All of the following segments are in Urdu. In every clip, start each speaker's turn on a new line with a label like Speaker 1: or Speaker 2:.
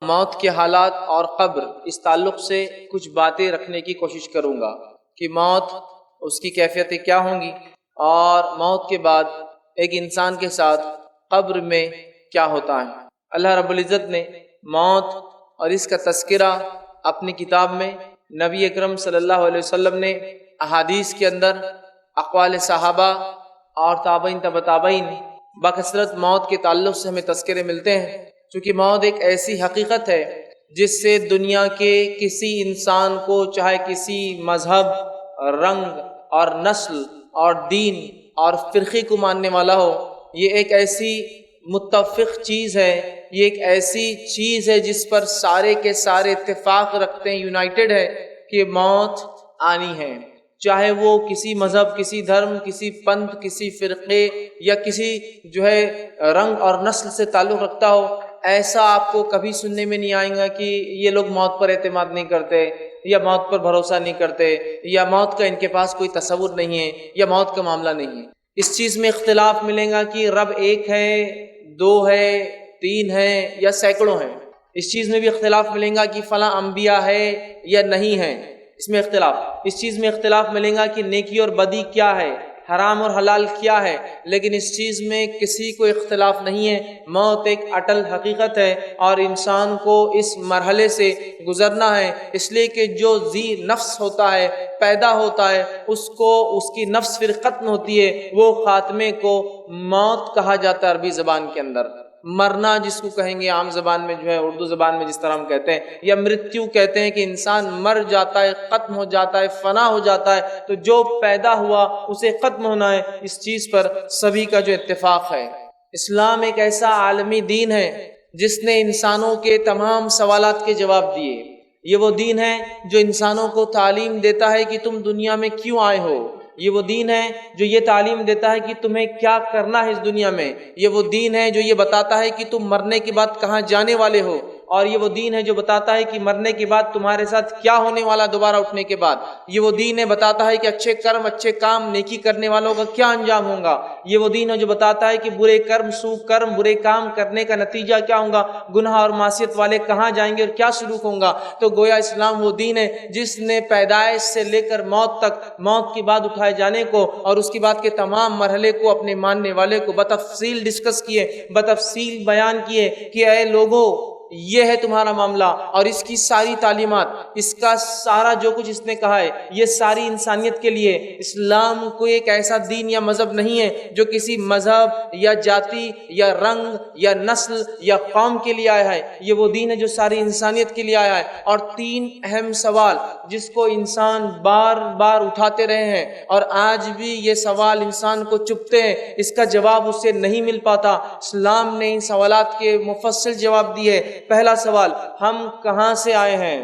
Speaker 1: موت کے حالات اور قبر اس تعلق سے کچھ باتیں رکھنے کی کوشش کروں گا کہ موت اس کی کیفیتیں کیا ہوں گی اور موت کے بعد ایک انسان کے ساتھ قبر میں کیا ہوتا ہے۔ اللہ رب العزت نے موت اور اس کا تذکرہ اپنی کتاب میں، نبی اکرم صلی اللہ علیہ وسلم نے احادیث کے اندر، اقوال صحابہ اور تابعین تبع تابعین بکثرت موت کے تعلق سے ہمیں تذکرے ملتے ہیں، چونکہ موت ایک ایسی حقیقت ہے جس سے دنیا کے کسی انسان کو، چاہے کسی مذہب، رنگ اور نسل اور دین اور فرقے کو ماننے والا ہو، یہ ایک ایسی متفق چیز ہے، یہ ایک ایسی چیز ہے جس پر سارے کے سارے اتفاق رکھتے ہیں، یونائٹڈ ہے کہ موت آنی ہے، چاہے وہ کسی مذہب، کسی دھرم، کسی پنتھ، کسی فرقے یا کسی رنگ اور نسل سے تعلق رکھتا ہو۔ ایسا آپ کو کبھی سننے میں نہیں آئے گا کہ یہ لوگ موت پر اعتماد نہیں کرتے یا موت پر بھروسہ نہیں کرتے یا موت کا ان کے پاس کوئی تصور نہیں ہے یا موت کا معاملہ نہیں ہے۔ اس چیز میں اختلاف ملے گا کہ رب ایک ہے، دو ہے، تین ہے یا سینکڑوں ہیں۔ اس چیز میں بھی اختلاف ملے گا کہ فلاں انبیاء ہے یا نہیں ہے، اس میں اختلاف۔ اس چیز میں اختلاف ملے گا کہ نیکی اور بدی کیا ہے، حرام اور حلال کیا ہے، لیکن اس چیز میں کسی کو اختلاف نہیں ہے، موت ایک اٹل حقیقت ہے اور انسان کو اس مرحلے سے گزرنا ہے، اس لیے کہ جو ذی نفس ہوتا ہے، پیدا ہوتا ہے، اس کو اس کی نفس پھر ختم ہوتی ہے، وہ خاتمے کو موت کہا جاتا ہے عربی زبان کے اندر۔ مرنا جس کو کہیں گے عام زبان میں اردو زبان میں جس طرح ہم کہتے ہیں، یا مرتیو کہتے ہیں کہ انسان مر جاتا ہے، ختم ہو جاتا ہے، فنا ہو جاتا ہے، تو جو پیدا ہوا اسے ختم ہونا ہے، اس چیز پر سبھی کا جو اتفاق ہے۔ اسلام ایک ایسا عالمی دین ہے جس نے انسانوں کے تمام سوالات کے جواب دیے۔ یہ وہ دین ہے جو انسانوں کو تعلیم دیتا ہے کہ تم دنیا میں کیوں آئے ہو۔ یہ وہ دین ہے جو یہ تعلیم دیتا ہے کہ تمہیں کیا کرنا ہے اس دنیا میں۔ یہ وہ دین ہے جو یہ بتاتا ہے کہ تم مرنے کے بعد کہاں جانے والے ہو، اور یہ وہ دین ہے جو بتاتا ہے کہ مرنے کے بعد تمہارے ساتھ کیا ہونے والا دوبارہ اٹھنے کے بعد۔ یہ وہ دین ہے بتاتا ہے کہ اچھے کرم، اچھے کام، نیکی کرنے والوں کا کیا انجام ہوگا۔ یہ وہ دین ہے جو بتاتا ہے کہ برے کرم، سو کرم، برے کام کرنے کا نتیجہ کیا ہوگا، گناہ اور معصیت والے کہاں جائیں گے اور کیا سلوک ہوگا۔ تو گویا اسلام وہ دین ہے جس نے پیدائش سے لے کر موت تک، موت کے بعد اٹھائے جانے کو اور اس کے بعد کے تمام مرحلے کو اپنے ماننے والے کو بتفصیل ڈسکس کیے، بتفصیل بیان کیے کہ اے لوگوں، یہ ہے تمہارا معاملہ، اور اس کی ساری تعلیمات، اس کا سارا جو کچھ اس نے کہا ہے، یہ ساری انسانیت کے لیے۔ اسلام کوئی ایک ایسا دین یا مذہب نہیں ہے جو کسی مذہب یا جاتی یا رنگ یا نسل یا قوم کے لیے آیا ہے، یہ وہ دین ہے جو ساری انسانیت کے لیے آیا ہے۔ اور تین اہم سوال جس کو انسان بار بار اٹھاتے رہے ہیں اور آج بھی یہ سوال انسان کو چبھتے ہیں، اس کا جواب اسے نہیں مل پاتا، اسلام نے ان سوالات کے مفصل جواب دیے۔ پہلا سوال، ہم کہاں سے آئے ہیں؟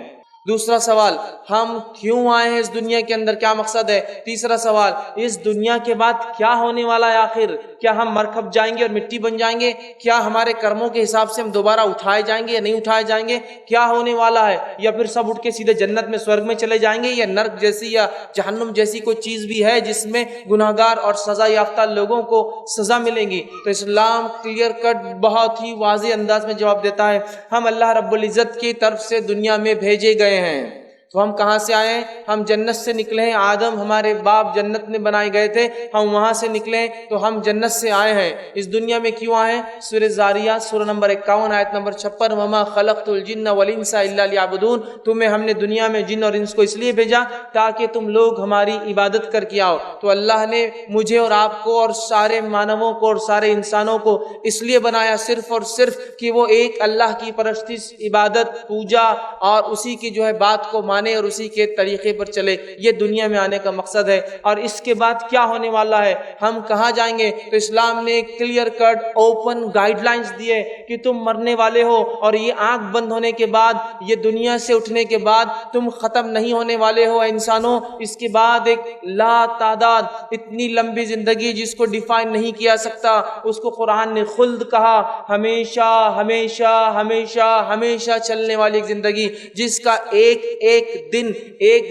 Speaker 1: دوسرا سوال، ہم کیوں آئے ہیں اس دنیا کے اندر، کیا مقصد ہے؟ تیسرا سوال، اس دنیا کے بعد کیا ہونے والا ہے آخر؟ کیا ہم مر کھپ جائیں گے اور مٹی بن جائیں گے؟ کیا ہمارے کرموں کے حساب سے ہم دوبارہ اٹھائے جائیں گے یا نہیں اٹھائے جائیں گے؟ کیا ہونے والا ہے؟ یا پھر سب اٹھ کے سیدھے جنت میں، سورگ میں چلے جائیں گے، یا نرک جیسی یا جہنم جیسی کوئی چیز بھی ہے جس میں گناہگار اور سزا یافتہ لوگوں کو سزا ملے گی؟ تو اسلام کلیئر کٹ بہت ہی واضح انداز میں جواب دیتا ہے، ہم اللہ رب العزت کی طرف سے دنیا میں بھیجے گئے ہیں۔ تو ہم کہاں سے آئے ہیں؟ ہم جنت سے نکلے ہیں، آدم ہمارے باپ جنت میں بنائے گئے تھے، ہم وہاں سے نکلے، تو ہم جنت سے آئے ہیں۔ اس دنیا میں کیوں آئے ہیں؟ سورہ زاریات سورہ نمبر 51 آیت نمبر 56، وما خلقت الجن والانس الا لیعبدون، تمہیں ہم نے دنیا میں جن اور انس کو اس لیے بھیجا تاکہ تم لوگ ہماری عبادت کر کے آؤ۔ تو اللہ نے مجھے اور آپ کو اور سارے مانووں کو اور سارے انسانوں کو اس لیے بنایا صرف اور صرف کہ وہ ایک اللہ کی پرستش، عبادت، پوجا اور اسی کی بات کو مانے اور اسی کے طریقے پر چلے۔ یہ دنیا میں آنے کا مقصد ہے۔ اور اس کے بعد کیا ہونے والا ہے، ہم کہاں جائیں گے؟ تو اسلام نے clear cut open guidelines دیے کہ تم مرنے والے ہو، اور یہ آنکھ بند ہونے کے بعد، یہ دنیا سے اٹھنے کے بعد تم ختم نہیں ہونے والے ہو انسانوں۔ اس کے بعد ایک لا تعداد اتنی لمبی زندگی جس کو ڈیفائن نہیں کیا سکتا، اس کو قرآن نے خلد کہا، ہمیشہ ہمیشہ ہمیشہ ہمیشہ چلنے والی ایک زندگی جس کا ایک ایک ایک دن ایک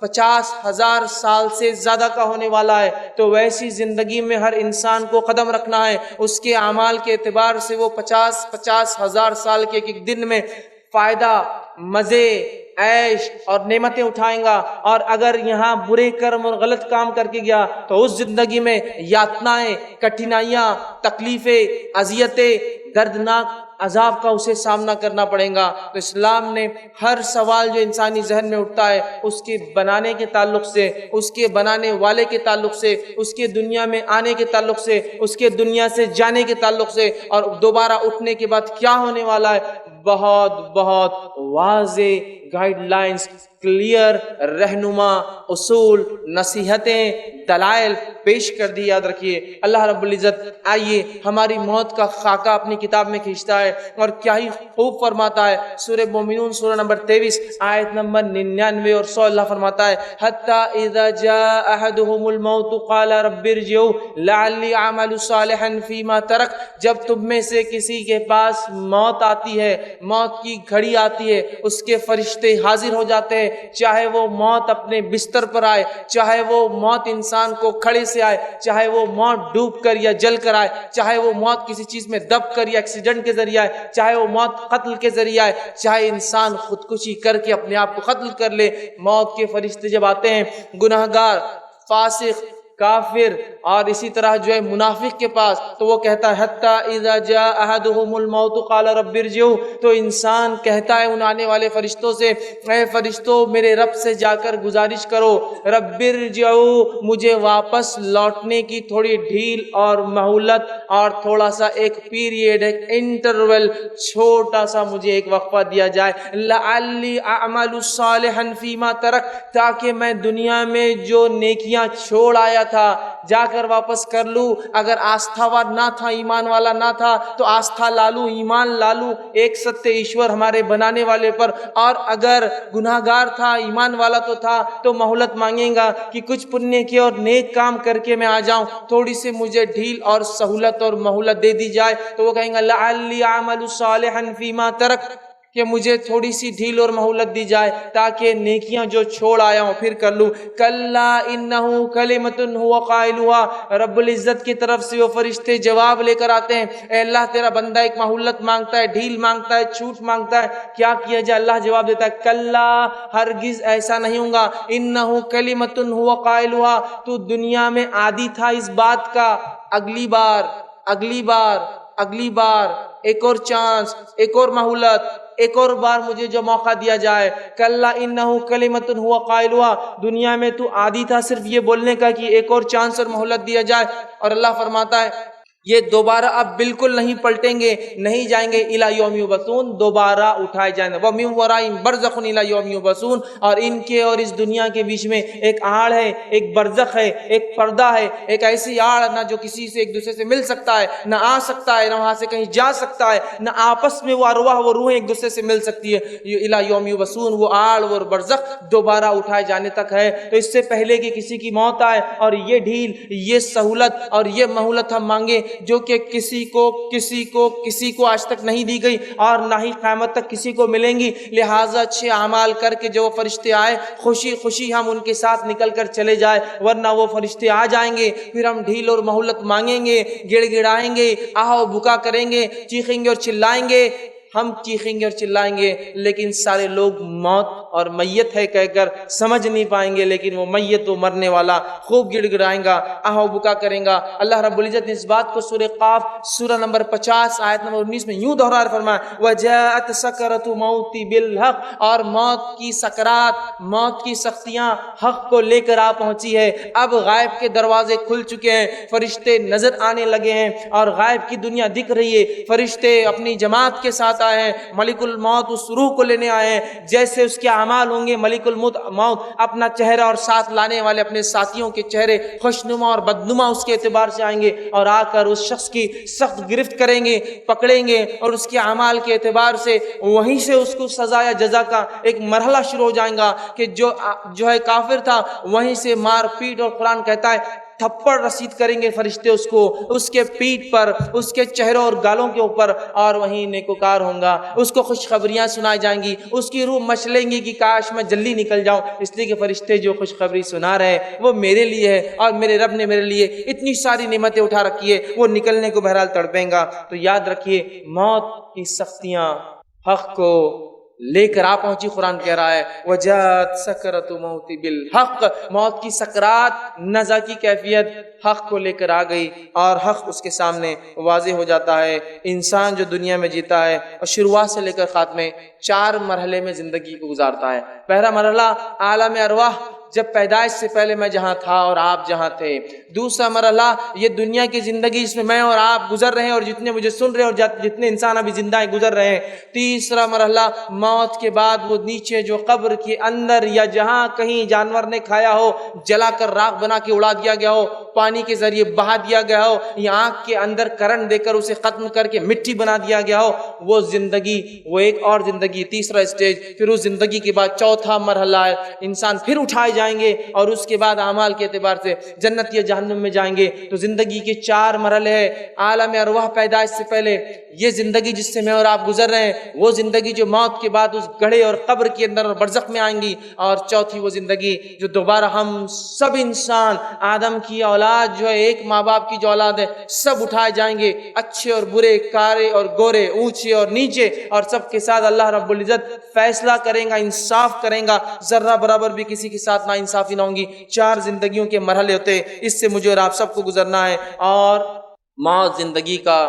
Speaker 1: 50,000 سال سے زیادہ کا ہونے والا ہے، تو ویسی زندگی میں ہر انسان کو قدم رکھنا ہے، اس کے اعمال کے اعتبار سے وہ 50,000 سال کے ایک دن میں فائدہ، مزے، عیش اور نعمتیں اٹھائیں گا، اور اگر یہاں برے کرم اور غلط کام کر کے گیا تو اس زندگی میں یاتنائیں، کٹھنائیاں، تکلیفیں، اذیتیں، دردناک عذاب کا اسے سامنا کرنا پڑے گا۔ تو اسلام نے ہر سوال جو انسانی ذہن میں اٹھتا ہے اس کے بنانے کے تعلق سے، اس کے بنانے والے کے تعلق سے، اس کے دنیا میں آنے کے تعلق سے، اس کے دنیا سے جانے کے تعلق سے، اور دوبارہ اٹھنے کے بعد کیا ہونے والا ہے، بہت واضح گائیڈ لائنز، کلیئر رہنما اصول، نصیحتیں، دلائل پیش کر دی۔ یاد رکھیے اللہ رب العزت آئیے ہماری موت کا خاکہ اپنی کتاب میں کھینچتا ہے، اور کیا ہی خوب فرماتا ہے۔ سورہ مومنون سورہ نمبر 23 آیت نمبر 99 اور 100 اللہ فرماتا ہے حتی اذا جاء احدهم الموت قال رب ارجعوا لعلی اعمل صالحا فیما ترک، جب تم میں سے کسی کے پاس موت آتی ہے، موت کی گھڑی آتی ہے، اس کے فرشتے حاضر ہو جاتے ہیں، چاہے وہ موت اپنے بستر پر آئے، چاہے وہ موت انسان کو کھڑے سے آئے، چاہے وہ موت ڈوب کر یا جل کر آئے، چاہے وہ موت کسی چیز میں دب کر یا ایکسیڈنٹ کے ذریعہ آئے، چاہے وہ موت قتل کے ذریعہ آئے، چاہے انسان خودکشی کر کے اپنے آپ کو قتل کر لے، موت کے فرشتے جب آتے ہیں گناہگار، فاسق، کافر اور اسی طرح جو ہے منافق کے پاس، تو وہ کہتا ہے حتی اذا جاء احدهم الموت قال رب ارجعوا، تو انسان کہتا ہے ان آنے والے فرشتوں سے اے فرشتوں میرے رب سے جا کر گزارش کرو، رب ارجعوا مجھے واپس لوٹنے کی تھوڑی ڈھیل اور مہلت اور تھوڑا سا ایک پیریڈ، ایک انٹرول، چھوٹا سا مجھے ایک وقفہ دیا جائے، لعلی اعمل صالحا فیما ترک، تاکہ میں دنیا میں جو نیکیاں چھوڑ آیا تھا جا کر واپس کر لوں۔ اگر آستھاوان نہ تھا، ایمان والا نہ تھا، تو آستھا لالوں، ایمان لالوں ایک ستیہ ایشور ہمارے بنانے والے پر، اور اگر گناہگار تھا، ایمان والا تو تھا، تو مہلت مانگیں گا کہ کچھ پنیہ کے اور نیک کام کر کے میں آ جاؤں، تھوڑی سی مجھے ڈھیل اور سہولت اور مہلت دے دی جائے، تو وہ کہیں گا لعلی اعمل صالحا فیما ترک، کہ مجھے تھوڑی سی ڈھیل اور مہلت دی جائے تاکہ نیکیاں جو چھوڑ آیا ہوں پھر کر لوں۔ کلا انہ کلمۃ هو قائلها، رب العزت کی طرف سے وہ فرشتے جواب لے کر آتے ہیں، اے اللہ تیرا بندہ ایک مہلت مانگتا ہے، ڈھیل مانگتا ہے، چھوٹ مانگتا ہے، کیا کیا جائے؟ اللہ جواب دیتا ہے کلا ہرگز ایسا نہیں ہوگا، انہ کلمۃ هو قائلها، تو دنیا میں عادی تھا اس بات کا، اگلی بار ایک اور چانس، ایک اور مہلت، ایک اور بار مجھے جو موقع دیا جائے۔ کلا انہ کلمۃ هو قائلها، دنیا میں تو عادی تھا صرف یہ بولنے کا کہ ایک اور چانس اور مہلت دیا جائے، اور اللہ فرماتا ہے یہ دوبارہ اب بالکل نہیں پلٹیں گے، نہیں جائیں گے الی یوم یبعثون، دوبارہ اٹھائے جائیں گے، وَمِن وَرَائِهِمْ بَرْزَخٌ الی یوم یبعثون، اور ان کے اور اس دنیا کے بیچ میں ایک آڑ ہے، ایک برزخ ہے، ایک پردہ ہے، ایک ایسی آڑ نہ جو کسی سے ایک دوسرے سے مل سکتا ہے، نہ آ سکتا ہے، نہ وہاں سے کہیں جا سکتا ہے، نہ آپس میں وہ ارواح وہ روحیں ایک دوسرے سے مل سکتی ہے، الی یوم یبعثون، وہ آڑ وہ برزخ دوبارہ اٹھائے جانے تک ہے۔ تو اس سے پہلے کہ کسی کی موت آئے اور یہ ڈھیل، یہ سہولت اور یہ مہلت ہم مانگے جو کہ کسی کو آج تک نہیں دی گئی اور نہ ہی قیامت تک کسی کو ملیں گی، لہٰذا اچھے اعمال کر کے جو وہ فرشتے آئے خوشی خوشی ہم ان کے ساتھ نکل کر چلے جائیں، ورنہ وہ فرشتے آ جائیں گے، پھر ہم ڈھیل اور مہلت مانگیں گے، گڑ گڑائیں گے، آہ و بکا کریں گے، چیخیں گے اور چلائیں گے، ہم چیخیں گے اور چلائیں گے، لیکن سارے لوگ موت اور میت ہے کہہ کر سمجھ نہیں پائیں گے، لیکن وہ میت و مرنے والا خوب گڑ گڑائیں گا، آہ و بکا کریں گا۔ اللہ رب العزت نے اس بات کو سورہ قاف سورہ نمبر 50 آیت نمبر 19 میں یوں دوہرا فرمایا وَجَاءَتْ سَكْرَةُ الْمَوْتِ بِالْحَقِّ، اور موت کی سکرات، موت کی سختیاں حق کو لے کر آ پہنچی ہے۔ اب غائب کے دروازے کھل چکے ہیں، فرشتے نظر آنے لگے ہیں اور غائب کی دنیا دکھ رہی ہے، فرشتے اپنی جماعت کے ساتھ آئے ہیں، ملک الموت اس روح کو لینے آئے ہیں، جیسے اس کے اعمال ہوں گے ملک الموت اپنا چہرہ اور ساتھ لانے والے اپنے ساتھیوں کے چہرے خوشنما اور بدنما اس کے اعتبار سے آئیں گے، اور آ کر اس شخص کی سخت گرفت کریں گے، پکڑیں گے، اور اس کے اعمال کے اعتبار سے وہیں سے اس کو سزا یا جزا کا ایک مرحلہ شروع ہو جائے گا کہ جو ہے کافر تھا وہیں سے مار پیٹ، اور قرآن کہتا ہے تھپڑ رسید کریں گے فرشتے اس کو، اس کے پیٹھ پر، اس کے چہروں اور گالوں کے اوپر، اور وہیں نیکوکار ہوں گا، اس کو خوشخبریاں سنائی جائیں گی، اس کی روح مچلیں گی کہ کاش میں جلدی نکل جاؤں، اس لیے کہ فرشتے جو خوشخبری سنا رہے ہیں وہ میرے لیے ہے، اور میرے رب نے میرے لیے اتنی ساری نعمتیں اٹھا رکھی ہے، وہ نکلنے کو بہرحال تڑپیں گا۔ تو یاد رکھیے موت کی سختیاں حق کو لے کر آ پہنچی۔ قرآن کہہ رہا ہے وجات سکرت موت بالحق، موت کی سکرات نزع کی کیفیت حق کو لے کر آ گئی، اور حق اس کے سامنے واضح ہو جاتا ہے۔ انسان جو دنیا میں جیتا ہے اور شروعات سے لے کر خاتمے 4 مرحلے میں زندگی کو گزارتا ہے۔ پہلا مرحلہ عالم ارواح، جب پیدائش سے پہلے میں جہاں تھا اور آپ جہاں تھے۔ دوسرا مرحلہ یہ دنیا کی زندگی جس میں اور آپ گزر رہے ہیں، اور جتنے مجھے سن رہے ہیں اور جتنے انسان ابھی زندہ ہیں گزر رہے ہیں۔ تیسرا مرحلہ موت کے بعد وہ نیچے جو قبر کے اندر یا جہاں کہیں جانور نے کھایا ہو، جلا کر راکھ بنا کے اڑا دیا گیا ہو، پانی کے ذریعے بہا دیا گیا ہو، یا آنکھ کے اندر کرنٹ دے کر اسے ختم کر کے مٹی بنا دیا گیا ہو، وہ زندگی، وہ ایک اور زندگی، تیسرا اسٹیج۔ پھر اس زندگی کے بعد چوتھا مرحلہ ہے انسان پھر اٹھائے جائیں گے، اور اس کے بعد اعمال کے اعتبار سے جنت یا جہنم میں جائیں گے۔ تو زندگی کے 4 مرحلے ہیں۔ عالم ارواح پیدائش سے پہلے یہ زندگی جس سے میں اور آپ گزر رہے ہیں، وہ زندگی جو موت کے بعد اس گڑھے اور قبر کے اندر اور برزخ میں آئیں گی، اور چوتھی وہ زندگی جو دوبارہ ہم سب انسان آدم کی اولاد جو ہے، ایک ماں باپ کی جو اولاد ہے، سب اٹھائے جائیں گے، اچھے اور برے، کارے اور گورے، اونچے اور نیچے، اور سب کے ساتھ اللہ رب العزت فیصلہ کریں گا، انصاف کریں گا، ذرہ برابر بھی کسی کے ساتھ نا انصافی نہ ہوں گی۔ 4 زندگیوں کے مرحلے ہوتے ہیں، اس سے مجھے اور آپ سب کو گزرنا ہے۔ اور موت زندگی کا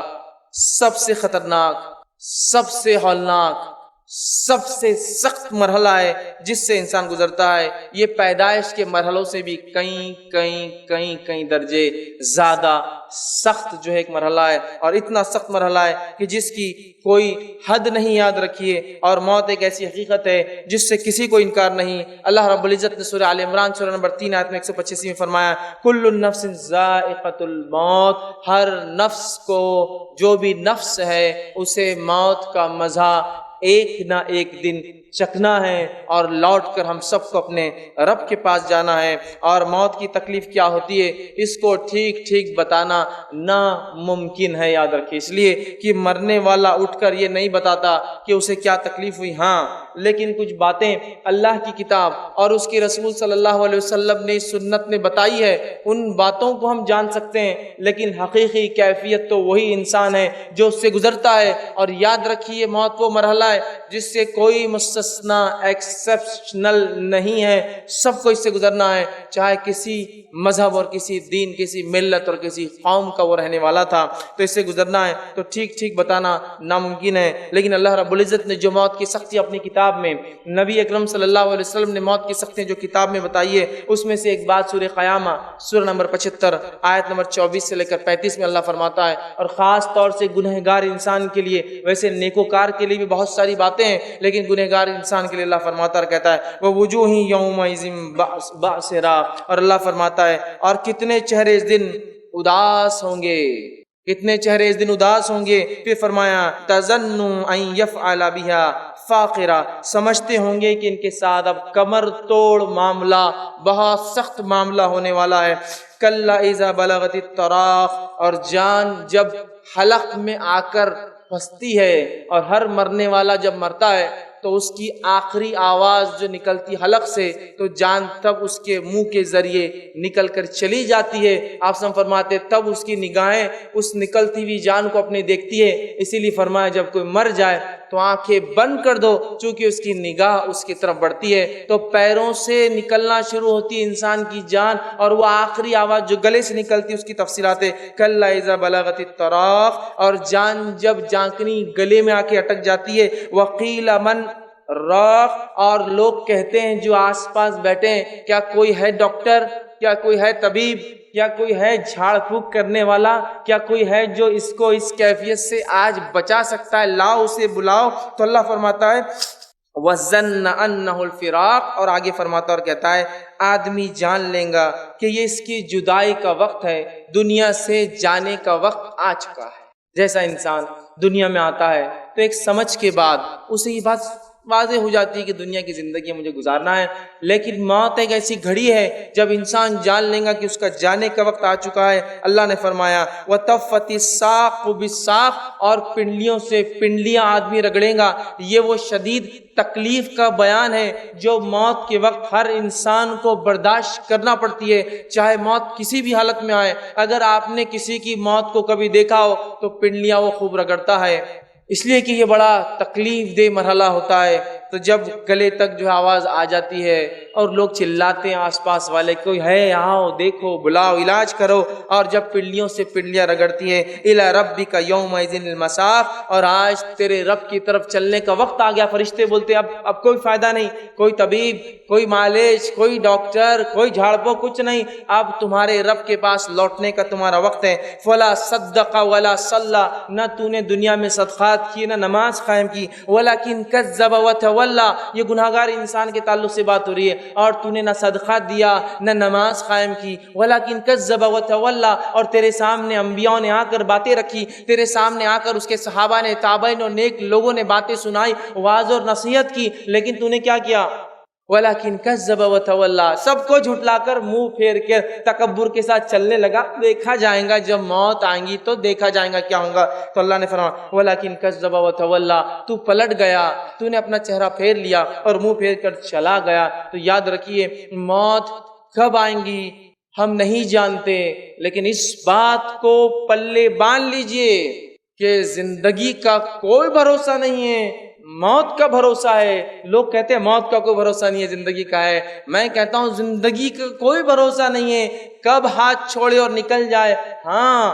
Speaker 1: سب سے خطرناک، سب سے ہولناک، سب سے سخت مرحلہ ہے جس سے انسان گزرتا ہے۔ یہ پیدائش کے مرحلوں سے بھی کئی درجے زیادہ سخت جو ہے ایک مرحلہ ہے، اور اتنا سخت مرحلہ ہے کہ جس کی کوئی حد نہیں یاد رکھیے۔ اور موت ایک ایسی حقیقت ہے جس سے کسی کو انکار نہیں۔ اللہ رب العزت نے سورہ آل عمران سورہ نمبر 3 آیت میں 185 میں فرمایا کل النفس ذائقۃ الموت، ہر نفس کو، جو بھی نفس ہے اسے موت کا مزہ ایک نہ ایک دن چکھنا ہے، اور لوٹ کر ہم سب کو اپنے رب کے پاس جانا ہے۔ اور موت کی تکلیف کیا ہوتی ہے اس کو ٹھیک بتانا ناممکن ہے، یاد رکھیے، اس لیے کہ مرنے والا اٹھ کر یہ نہیں بتاتا کہ اسے کیا تکلیف ہوئی، ہاں لیکن کچھ باتیں اللہ کی کتاب اور اس کے رسول صلی اللہ علیہ وسلم نے سنت میں بتائی ہے، ان باتوں کو ہم جان سکتے ہیں، لیکن حقیقی کیفیت تو وہی انسان ہے جو اس سے گزرتا ہے۔ اور یاد رکھیے موت وہ مرحلہ ہے جس سے کوئی مستثنا ایکسپشنل نہیں ہے، سب کو اس سے گزرنا ہے، چاہے کسی مذہب اور کسی دین، کسی ملت اور کسی قوم کا وہ رہنے والا تھا، تو اس سے گزرنا ہے۔ تو ٹھیک بتانا ناممکن ہے، لیکن اللہ رب العزت نے جو موت کی سختی اپنی کتاب میں، نبی اکرم صلی اللہ علیہ وسلم نے موت کی سختی جو کتاب میں بتائی ہے، اس میں سے ایک بات سورہ قیامہ سورہ نمبر 75 آیت نمبر 24 سے لے کر 35 میں اللہ فرماتا ہے، اور خاص طور سے گنہگار انسان کے لیے، ویسے نیکوکار کے لیے بھی بہت ساری باتیں ہیں، لیکن گنہگار انسان کے لیے اللہ فرماتا اور کہتا ہے وَوُجُوهٍ يَوْمَئِذٍ بَاسِرَةٌ، اور اللہ فرماتا ہے اور کتنے چہرے اس دن اداس ہوں گے، کتنے چہرے اس دن اداس ہوں گے۔ پھر فرمایا تَظَنُّ أَن يَفْعَلَ بِهَا فَاقِرَةٌ، سمجھتے ہوں گے کہ ان کے ساتھ اب کمر توڑ معاملہ، بہت سخت معاملہ ہونے والا ہے۔ كَلَّا إِذَا بَلَغَتِ التَّرَاقِ، اور جان جب حلق میں آ کر پھنستی ہے، اور ہر مرنے والا جب مرتا ہے تو اس کی آخری آواز جو نکلتی حلق سے، تو جان تب اس کے منہ کے ذریعے نکل کر چلی جاتی ہے۔ آپ سے فرماتے تب اس کی نگاہیں اس نکلتی ہوئی جان کو اپنے دیکھتی ہے، اسی لیے فرمایا جب کوئی مر جائے تو آنکھیں بند کر دو، چونکہ اس کی نگاہ اس کی طرف بڑھتی ہے۔ تو پیروں سے نکلنا شروع ہوتی ہے انسان کی جان، اور وہ آخری آواز جو گلے سے نکلتی ہے اس کی تفصیلات ہے کَلَّا إِذَا بَلَغَتِ التَّرَاقِ، اور جان جب جانکنی گلے میں آ کے اٹک جاتی ہے۔ وَقِيلَ مَنْ راق، اور لوگ کہتے ہیں جو آس پاس بیٹھے ہیں، کیا کوئی ہے ڈاکٹر، کیا کوئی ہے طبیب، کیا کوئی ہے جھاڑ پھونک کرنے والا، کیا کوئی ہے جو اس کو اس کیفیت سے آج بچا سکتا ہے، لاؤ اسے بلاؤ۔ تو اللہ فرماتا ہے وَظَنَّ أَنَّهُ الْفِرَاقُ، اور آگے فرماتا اور کہتا ہے آدمی جان لیں گا کہ یہ اس کی جدائی کا وقت ہے، دنیا سے جانے کا وقت آ چکا ہے۔ جیسا انسان دنیا میں آتا ہے تو ایک سمجھ کے بعد اسے یہ بات واضح ہو جاتی ہے کہ دنیا کی زندگی مجھے گزارنا ہے، لیکن موت ایک ایسی گھڑی ہے جب انسان جان لے گا کہ اس کا جانے کا وقت آ چکا ہے۔ اللہ نے فرمایا وَتَفَّتِ السَّاقُ بِالسَّاقِ، اور پنڈلیوں سے پنڈلیاں آدمی رگڑے گا۔ یہ وہ شدید تکلیف کا بیان ہے جو موت کے وقت ہر انسان کو برداشت کرنا پڑتی ہے، چاہے موت کسی بھی حالت میں آئے۔ اگر آپ نے کسی کی موت کو کبھی دیکھا ہو تو پنڈلیاں وہ خوب رگڑتا ہے، اس لیے کہ یہ بڑا تکلیف دہ مرحلہ ہوتا ہے۔ تو جب گلے تک جو آواز آ جاتی ہے اور لوگ چلاتے ہیں آس پاس والے، کوئی ہے آؤ دیکھو بلاؤ علاج کرو، اور جب پنڈلیوں سے پنڈلیاں رگڑتی ہیں، الی ربک یومئذ المساق، اور آج تیرے رب کی طرف چلنے کا وقت آ گیا۔ فرشتے بولتے اب کوئی فائدہ نہیں، کوئی طبیب، کوئی معالج، کوئی ڈاکٹر، کوئی جھاڑپو، کچھ نہیں، اب تمہارے رب کے پاس لوٹنے کا تمہارا وقت ہے۔ فلا صدق ولا صلی، نہ تو نے دنیا میں صدقات کی نہ نماز قائم کی، ولکن کذب وتولی، یہ گناہگار انسان کے تعلق سے بات ہو رہی ہے، اور تو نے نہ صدقات دیا نہ نماز قائم کی، ولکن کذب وتولی، اور تیرے سامنے انبیاء نے آ کر باتیں رکھی، تیرے سامنے آ کر اس کے صحابہ نے، تابعین اور نیک لوگوں نے باتیں سنائی، واعظ اور نصیحت کی، لیکن تو نے کیا کیا؟ وَلَكِنْ كَذَّبَ وَتَوَلَّى، سب کو جھٹلا کر منہ پھیر کے تکبر کے ساتھ چلنے لگا۔ دیکھا جائے گا جب موت آئیں گی تو دیکھا جائے گا کیا ہوگا۔ تو اللہ نے فرمایا وَلَكِنْ كَذَّبَ وَتَوَلَّى، تو پلٹ گیا، تو نے اپنا چہرہ پھیر لیا اور منہ پھیر کر چلا گیا۔ تو یاد رکھیے موت کب آئیں گی ہم نہیں جانتے، لیکن اس بات کو پلے باندھ لیجئے کہ زندگی کا کوئی بھروسہ نہیں ہے، موت کا بھروسہ ہے۔ لوگ کہتے ہیں موت کا کوئی بھروسہ نہیں ہے، زندگی کا ہے۔ میں کہتا ہوں زندگی کا کوئی بھروسہ نہیں ہے، کب ہاتھ چھوڑے اور نکل جائے۔ ہاں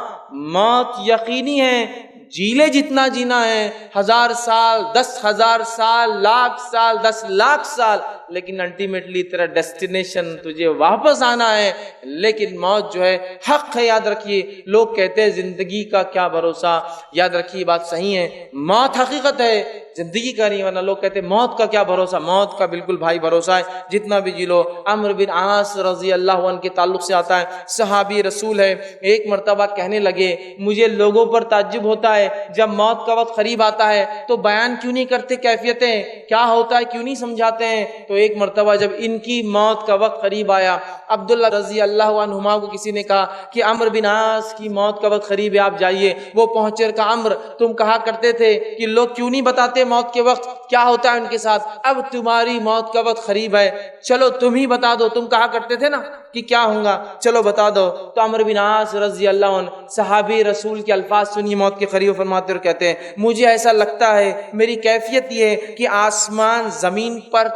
Speaker 1: موت یقینی ہے، جی لے جتنا جینا ہے، 1000 سال، 10,000 سال، لاکھ سال، 10 لاکھ سال، لیکن الٹیمیٹلی تیرا ڈیسٹینیشن تجھے واپس آنا ہے۔ لیکن موت جو ہے حق ہے، یاد رکھیے۔ لوگ کہتے ہیں زندگی کا کیا بھروسہ، یاد رکھیے بات صحیح ہے، موت حقیقت ہے، زندگی کا نہیں، ورنہ لوگ کہتے ہیں موت کا کیا بھروسہ۔ موت کا بالکل بھائی بھروسہ ہے، جتنا بھی جی لو۔ عمرو بن عاص رضی اللہ عنہ کے تعلق سے آتا ہے، صحابی رسول ہے، ایک مرتبہ کہنے لگے مجھے لوگوں پر تعجب ہوتا ہے جب موت کا وقت قریب آتا ہے تو بیان کیوں نہیں کرتے کیفیتیں، کیا ہوتا ہے کیوں نہیں سمجھاتے ہیں۔ تو ایک مرتبہ جب ان کی موت کا وقت قریب آیا، عبداللہ رضی اللہ عنہما کو کسی نے کہا کہ عمرو بن عاص کی موت کا وقت قریب ہے، آپ جائیے۔ وہ پہنچے اور کہا عمرو تم کہا کرتے تھے کہ لوگ کیوں نہیں بتاتے موت کے وقت کیا ہوتا ہے ان کے ساتھ، اب تمہاری موت کا وقت قریب ہے، چلو تم ہی بتا دو، تم کہا کرتے تھے نا کہ کیا ہوگا، چلو بتا دو۔ تو عمرو بن عاص رضی اللہ عنہ صحابی رسول کے الفاظ سنیے موت کے قریب فرماتے اور کہتے ہیں مجھے ایسا لگتا ہے، میری کیفیت یہ ہے کہ آسمان زمین پر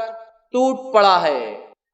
Speaker 1: ٹوٹ پڑا ہے،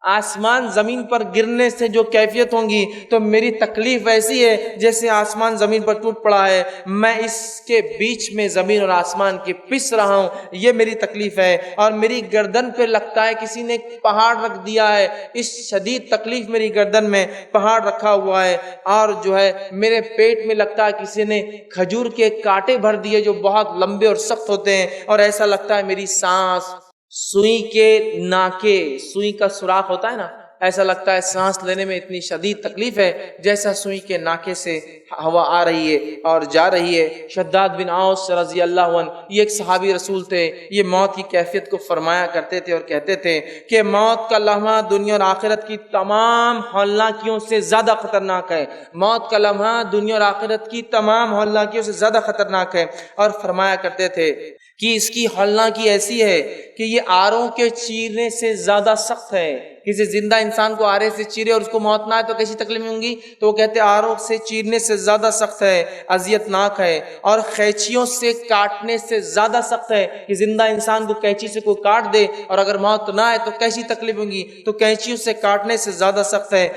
Speaker 1: آسمان زمین پر گرنے سے جو کیفیت ہوں گی تو میری تکلیف ایسی ہے جیسے آسمان زمین پر ٹوٹ پڑا ہے، میں اس کے بیچ میں زمین اور آسمان کے پس رہا ہوں، یہ میری تکلیف ہے۔ اور میری گردن پہ لگتا ہے کسی نے پہاڑ رکھ دیا ہے، اس شدید تکلیف میری گردن میں پہاڑ رکھا ہوا ہے، اور جو ہے میرے پیٹ میں لگتا ہے کسی نے کھجور کے کانٹے بھر دیے جو بہت لمبے اور سخت ہوتے ہیں، اور ایسا لگتا ہے میری سانس سوئی کے ناکے، سوئی کا سوراخ ہوتا ہے نا، ایسا لگتا ہے سانس لینے میں اتنی شدید تکلیف ہے جیسا سوئی کے ناکے سے ہوا آ رہی ہے اور جا رہی ہے۔ شداد بن اوس رضی اللہ عنہ یہ ایک صحابی رسول تھے، یہ موت کی کیفیت کو فرمایا کرتے تھے اور کہتے تھے کہ موت کا لمحہ دنیا اور آخرت کی تمام ہولناکیوں سے زیادہ خطرناک ہے، موت کا لمحہ دنیا اور آخرت کی تمام ہولناکیوں سے زیادہ خطرناک ہے۔ اور فرمایا کرتے تھے کہ اس کی ہولناکی ایسی ہے کہ یہ آروں کے چیرنے سے زیادہ سخت ہے۔ کسی زندہ انسان کو آرے سے چیرے اور اس کو موت نہ آئے تو کیسی تکلیف ہوں گی، تو وہ کہتے ہیں آروں سے چیرنے سے زیادہ سخت ہے، اذیت ناک ہے، اور قینچیوں سے کاٹنے سے زیادہ سخت ہے کہ زندہ انسان کو قینچی سے کوئی کاٹ دے اور اگر موت نہ آئے تو کیسی تکلیف ہوں گی، تو قینچیوں سے کاٹنے سے زیادہ سخت ہے،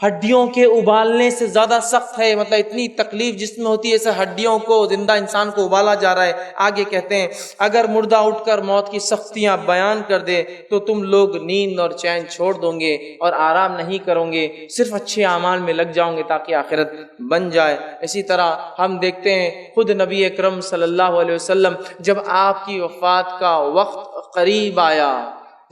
Speaker 1: ہڈیوں کے ابالنے سے زیادہ سخت ہے، مطلب اتنی تکلیف جس میں ہوتی ہے ایسے ہڈیوں کو زندہ انسان کو ابالا جا رہا ہے۔ آگے کہتے ہیں اگر مردہ اٹھ کر موت کی سختیاں بیان کر دے تو تم لوگ نیند اور چین چھوڑ دو گے اور آرام نہیں کرو گے، صرف اچھے اعمال میں لگ جاؤ گے تاکہ آخرت بن جائے۔ اسی طرح ہم دیکھتے ہیں خود نبی اکرم صلی اللہ علیہ وسلم جب آپ کی وفات کا وقت قریب آیا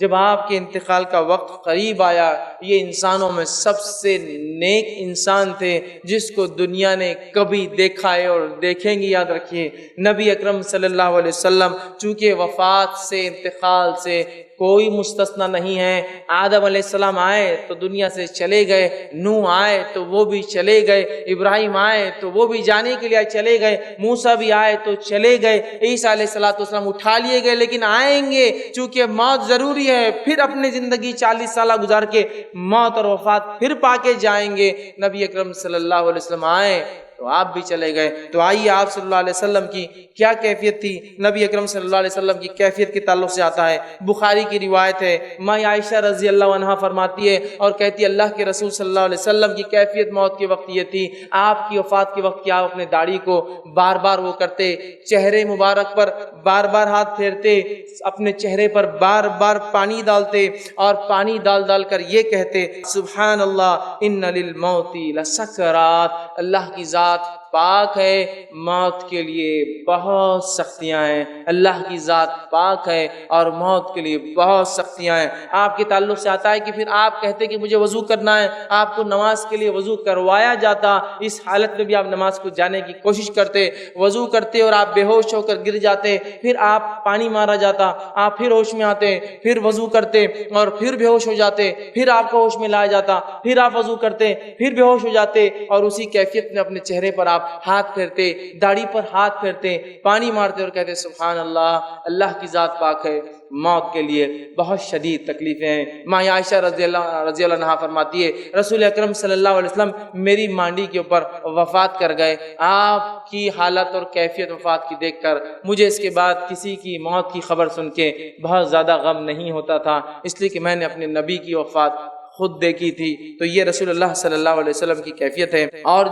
Speaker 1: جب آپ کے انتقال کا وقت قریب آیا، یہ انسانوں میں سب سے نیک انسان تھے جس کو دنیا نے کبھی دیکھا ہے اور دیکھیں گے۔ یاد رکھیے نبی اکرم صلی اللہ علیہ وسلم چونکہ وفات سے، انتقال سے کوئی مستثنا نہیں ہے۔ آدم علیہ السلام آئے تو دنیا سے چلے گئے، نوح آئے تو وہ بھی چلے گئے، ابراہیم آئے تو وہ بھی جانے کے لیے چلے گئے، موسیٰ بھی آئے تو چلے گئے، عیسیٰ علیہ السلام اٹھا لیے گئے، لیکن آئیں گے چونکہ موت ضروری ہے۔ پھر اپنی زندگی 40 سالہ گزار کے موت اور وفات پھر پا کے جائیں گے۔ نبی اکرم صلی اللہ علیہ وسلم آئے تو آپ بھی چلے گئے۔ تو آئیے آپ صلی اللہ علیہ وسلم کی کیا کیفیت تھی، نبی اکرم صلی اللہ علیہ وسلم کی کیفیت کے تعلق سے آتا ہے۔ بخاری کی روایت ہے، ماں عائشہ رضی اللہ عنہا فرماتی ہے اور کہتی ہے اللہ کے رسول صلی اللہ علیہ وسلم کی کیفیت موت کے وقت یہ تھی، آپ کی وفات کے وقت کیا اپنے داڑھی کو بار بار وہ کرتے، چہرے مبارک پر بار بار ہاتھ پھیرتے، اپنے چہرے پر بار بار پانی ڈالتے اور پانی ڈال کر یہ کہتے سبحان اللہ ان للموت لسکرات، اللہ کی ذات پاک ہے، موت کے لیے بہت سختیاں ہیں، اللہ کی ذات پاک ہے اور موت کے لیے بہت سختیاں ہیں۔ آپ کے تعلق سے آتا ہے کہ پھر آپ کہتے کہ مجھے وضو کرنا ہے، آپ کو نماز کے لیے وضو کروایا جاتا، اس حالت میں بھی آپ نماز کو جانے کی کوشش کرتے، وضو کرتے اور آپ بے ہوش ہو کر گر جاتے، پھر آپ پانی مارا جاتا، آپ پھر ہوش میں آتے، پھر وضو کرتے اور پھر بے ہوش ہو جاتے، پھر آپ کو ہوش میں لایا جاتا، پھر آپ وضو کرتے، پھر بے ہوش ہو جاتے اور اسی کیفیت میں اپنے چہرے پر آپ ہاتھ پھیرتے، داڑھی پر ہاتھ پھیرتے، پانی مارتے اور کہتے سبحان اللہ، اللہ کی ذات پاک ہے۔ موت کے لیے بہت شدید تکلیفیں ہیں۔ ماں عائشہ رضی اللہ عنہا فرماتی ہے رسول اکرم صلی اللہ علیہ وسلم میری مانڈی کے اوپر وفات کر گئے، آپ کی حالت اور کیفیت وفات کی دیکھ کر مجھے اس کے بعد کسی کی موت کی خبر سن کے بہت زیادہ غم نہیں ہوتا تھا، اس لیے کہ میں نے اپنے نبی کی وفات خود دیکھی تھی۔ تو یہ رسول اللہ صلی اللہ علیہ وسلم کی کیفیت ہے۔ اور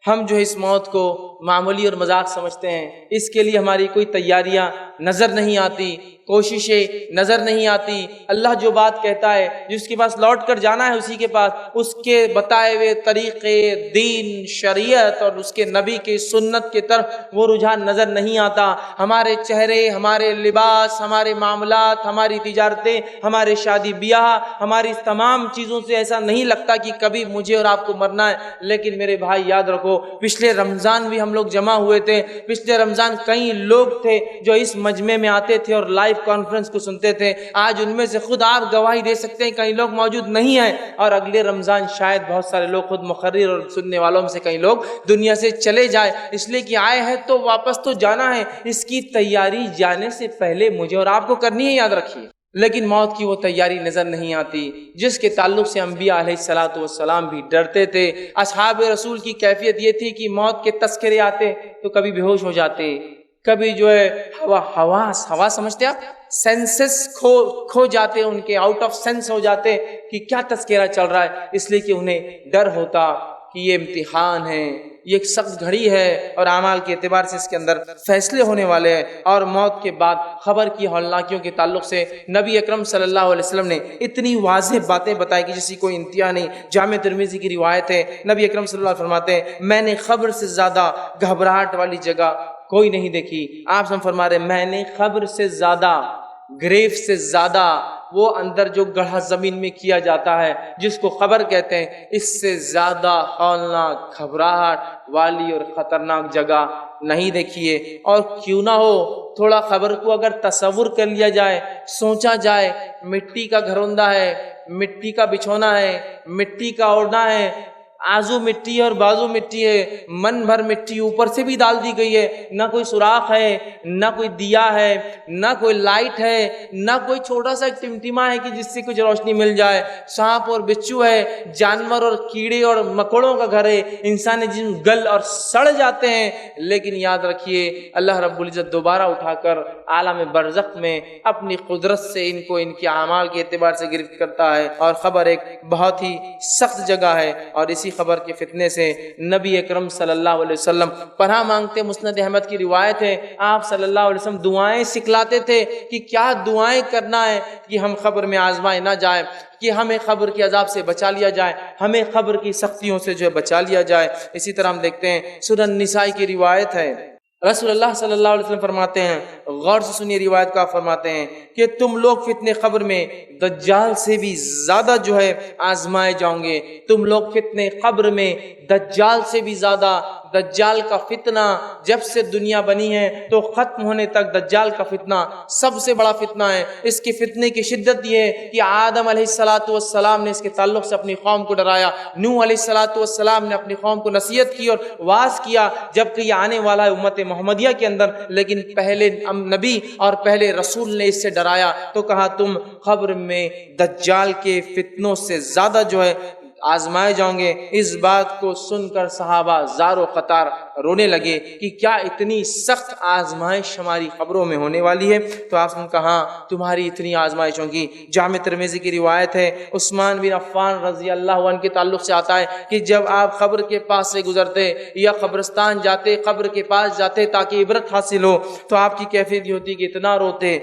Speaker 1: ہم اس موت کو معمولی اور مذاق سمجھتے ہیں، اس کے لیے ہماری کوئی تیاریاں نظر نہیں آتی، کوششیں نظر نہیں آتی۔ اللہ جو بات کہتا ہے، جس کے پاس لوٹ کر جانا ہے اسی کے پاس، اس کے بتائے ہوئے طریقے، دین، شریعت اور اس کے نبی کی سنت کی طرف وہ رجحان نظر نہیں آتا۔ ہمارے چہرے، ہمارے لباس، ہمارے معاملات، ہماری تجارتیں، ہمارے شادی بیاہ، ہماری تمام چیزوں سے ایسا نہیں لگتا کہ کبھی مجھے اور آپ کو مرنا ہے۔ لیکن میرے بھائی یاد رکھو، پچھلے رمضان بھی ہم لوگ جمع ہوئے تھے، پچھلے رمضان کئی لوگ تھے جو اس مجمع میں آتے تھے اور لائیو کانفرنس کو سنتے تھے۔ آج ان میں سے خود آپ گواہی دے سکتے ہیں کئی لوگ موجود نہیں ہیں، اور اگلے رمضان شاید بہت سارے لوگ خود مقرر اور سننے والوں میں سے کئی لوگ دنیا سے چلے جائے، اس لیے کہ آئے ہیں تو واپس تو جانا ہے۔ اس کی تیاری جانے سے پہلے مجھے اور آپ کو کرنی ہے، یاد رکھیے۔ لیکن موت کی وہ تیاری نظر نہیں آتی جس کے تعلق سے انبیاء علیہ الصلوۃ والسلام بھی ڈرتے تھے۔ اصحاب رسول کی کیفیت یہ تھی کہ موت کے تذکرے آتے تو کبھی بے ہوش ہو جاتے، کبھی حواس سمجھتے آپ، سینسز کھو جاتے، ان کے آؤٹ آف سینس ہو جاتے کہ کیا تذکرہ چل رہا ہے، اس لیے کہ انہیں ڈر ہوتا کہ یہ امتحان ہے، یہ ایک سخت گھڑی ہے اور اعمال کے اعتبار سے اس کے اندر فیصلے ہونے والے ہیں۔ اور موت کے بعد خبر کی ہولناکیوں کے تعلق سے نبی اکرم صلی اللہ علیہ وسلم نے اتنی واضح باتیں بتائی کہ جس کی کوئی انتہا نہیں۔ جامع ترمذی کی روایت ہے، نبی اکرم صلی اللہ علیہ وسلم فرماتے ہیں میں نے خبر سے زیادہ گھبراہٹ والی جگہ کوئی نہیں دیکھی۔ آپ سے فرما رہے میں نے خبر سے زیادہ، گریو سے زیادہ، وہ اندر جو گڑھا زمین میں کیا جاتا ہے جس کو قبر کہتے ہیں، اس سے زیادہ ہولناک، گھبراہٹ والی اور خطرناک جگہ نہیں دیکھیے۔ اور کیوں نہ ہو تھوڑا قبر کو اگر تصور کر لیا جائے، سوچا جائے، مٹی کا گھروندہ ہے، مٹی کا بچھونا ہے، مٹی کا اوڑھنا ہے، آزو مٹی ہے اور بازو مٹی ہے، من بھر مٹی اوپر سے بھی ڈال دی گئی ہے، نہ کوئی سوراخ ہے، نہ کوئی دیا ہے، نہ کوئی لائٹ ہے، نہ کوئی چھوٹا سا ایک ٹمٹما ہے کہ جس سے کچھ روشنی مل جائے، سانپ اور بچھو ہے، جانور اور کیڑے اور مکوڑوں کا گھر ہے، انسان جن گل اور سڑ جاتے ہیں۔ لیکن یاد رکھیے اللہ رب العزت دوبارہ اٹھا کر عالم برزخ میں اپنی قدرت سے ان کو ان کے اعمال کے اعتبار سے گرفت کرتا ہے۔ اور خبر ایک بہت ہی سخت جگہ ہے، اور اسی خبر کے فتنے سے نبی اکرم صلی اللہ علیہ وسلم پناہ مانگتے۔ مسند احمد کی روایت ہے آپ صلی اللہ علیہ وسلم دعائیں سکھلاتے تھے کہ کیا دعائیں کرنا ہے کہ ہم قبر میں آزمائے نہ جائیں، کہ ہمیں قبر کے عذاب سے بچا لیا جائے، ہمیں قبر کی سختیوں سے بچا لیا جائے۔ اسی طرح ہم دیکھتے ہیں سورہ النساء کی روایت ہے رسول اللہ صلی اللہ علیہ وسلم فرماتے ہیں، غور سے سنیے روایت کا، فرماتے ہیں کہ تم لوگ فتنے قبر میں دجال سے بھی زیادہ جو ہے آزمائے جاؤ گے. تم لوگ فتنے قبر میں دجال سے بھی زیادہ. دجال کا فتنہ جب سے دنیا بنی ہے تو ختم ہونے تک دجال کا فتنہ سب سے بڑا فتنہ ہے. اس کی فتنے کی شدت یہ ہے کہ آدم علیہ السلام نے اس کے تعلق سے اپنی قوم کو ڈرایا، نوح علیہ السلام نے اپنی قوم کو نصیحت کی اور واعظ کیا، جبکہ یہ آنے والا ہے امت محمدیہ کے اندر. لیکن پہلے نبی اور پہلے رسول نے اس سے ڈرایا تو کہا تم قبر میں دجال کے فتنوں سے زیادہ جو ہے آزمائے جاؤں گے. اس بات کو سن کر صحابہ زار و قطار رونے لگے کہ کیا اتنی سخت آزمائش ہماری قبروں میں ہونے والی ہے؟ تو آپ نے کہا تمہاری اتنی آزمائش ہوگی. جامع ترمذی کی روایت ہے، عثمان بن عفان رضی اللہ عنہ کے تعلق سے آتا ہے کہ جب آپ قبر کے پاس سے گزرتے یا قبرستان جاتے، قبر کے پاس جاتے تاکہ عبرت حاصل ہو، تو آپ کی کیفیت یہ ہوتی کہ اتنا روتے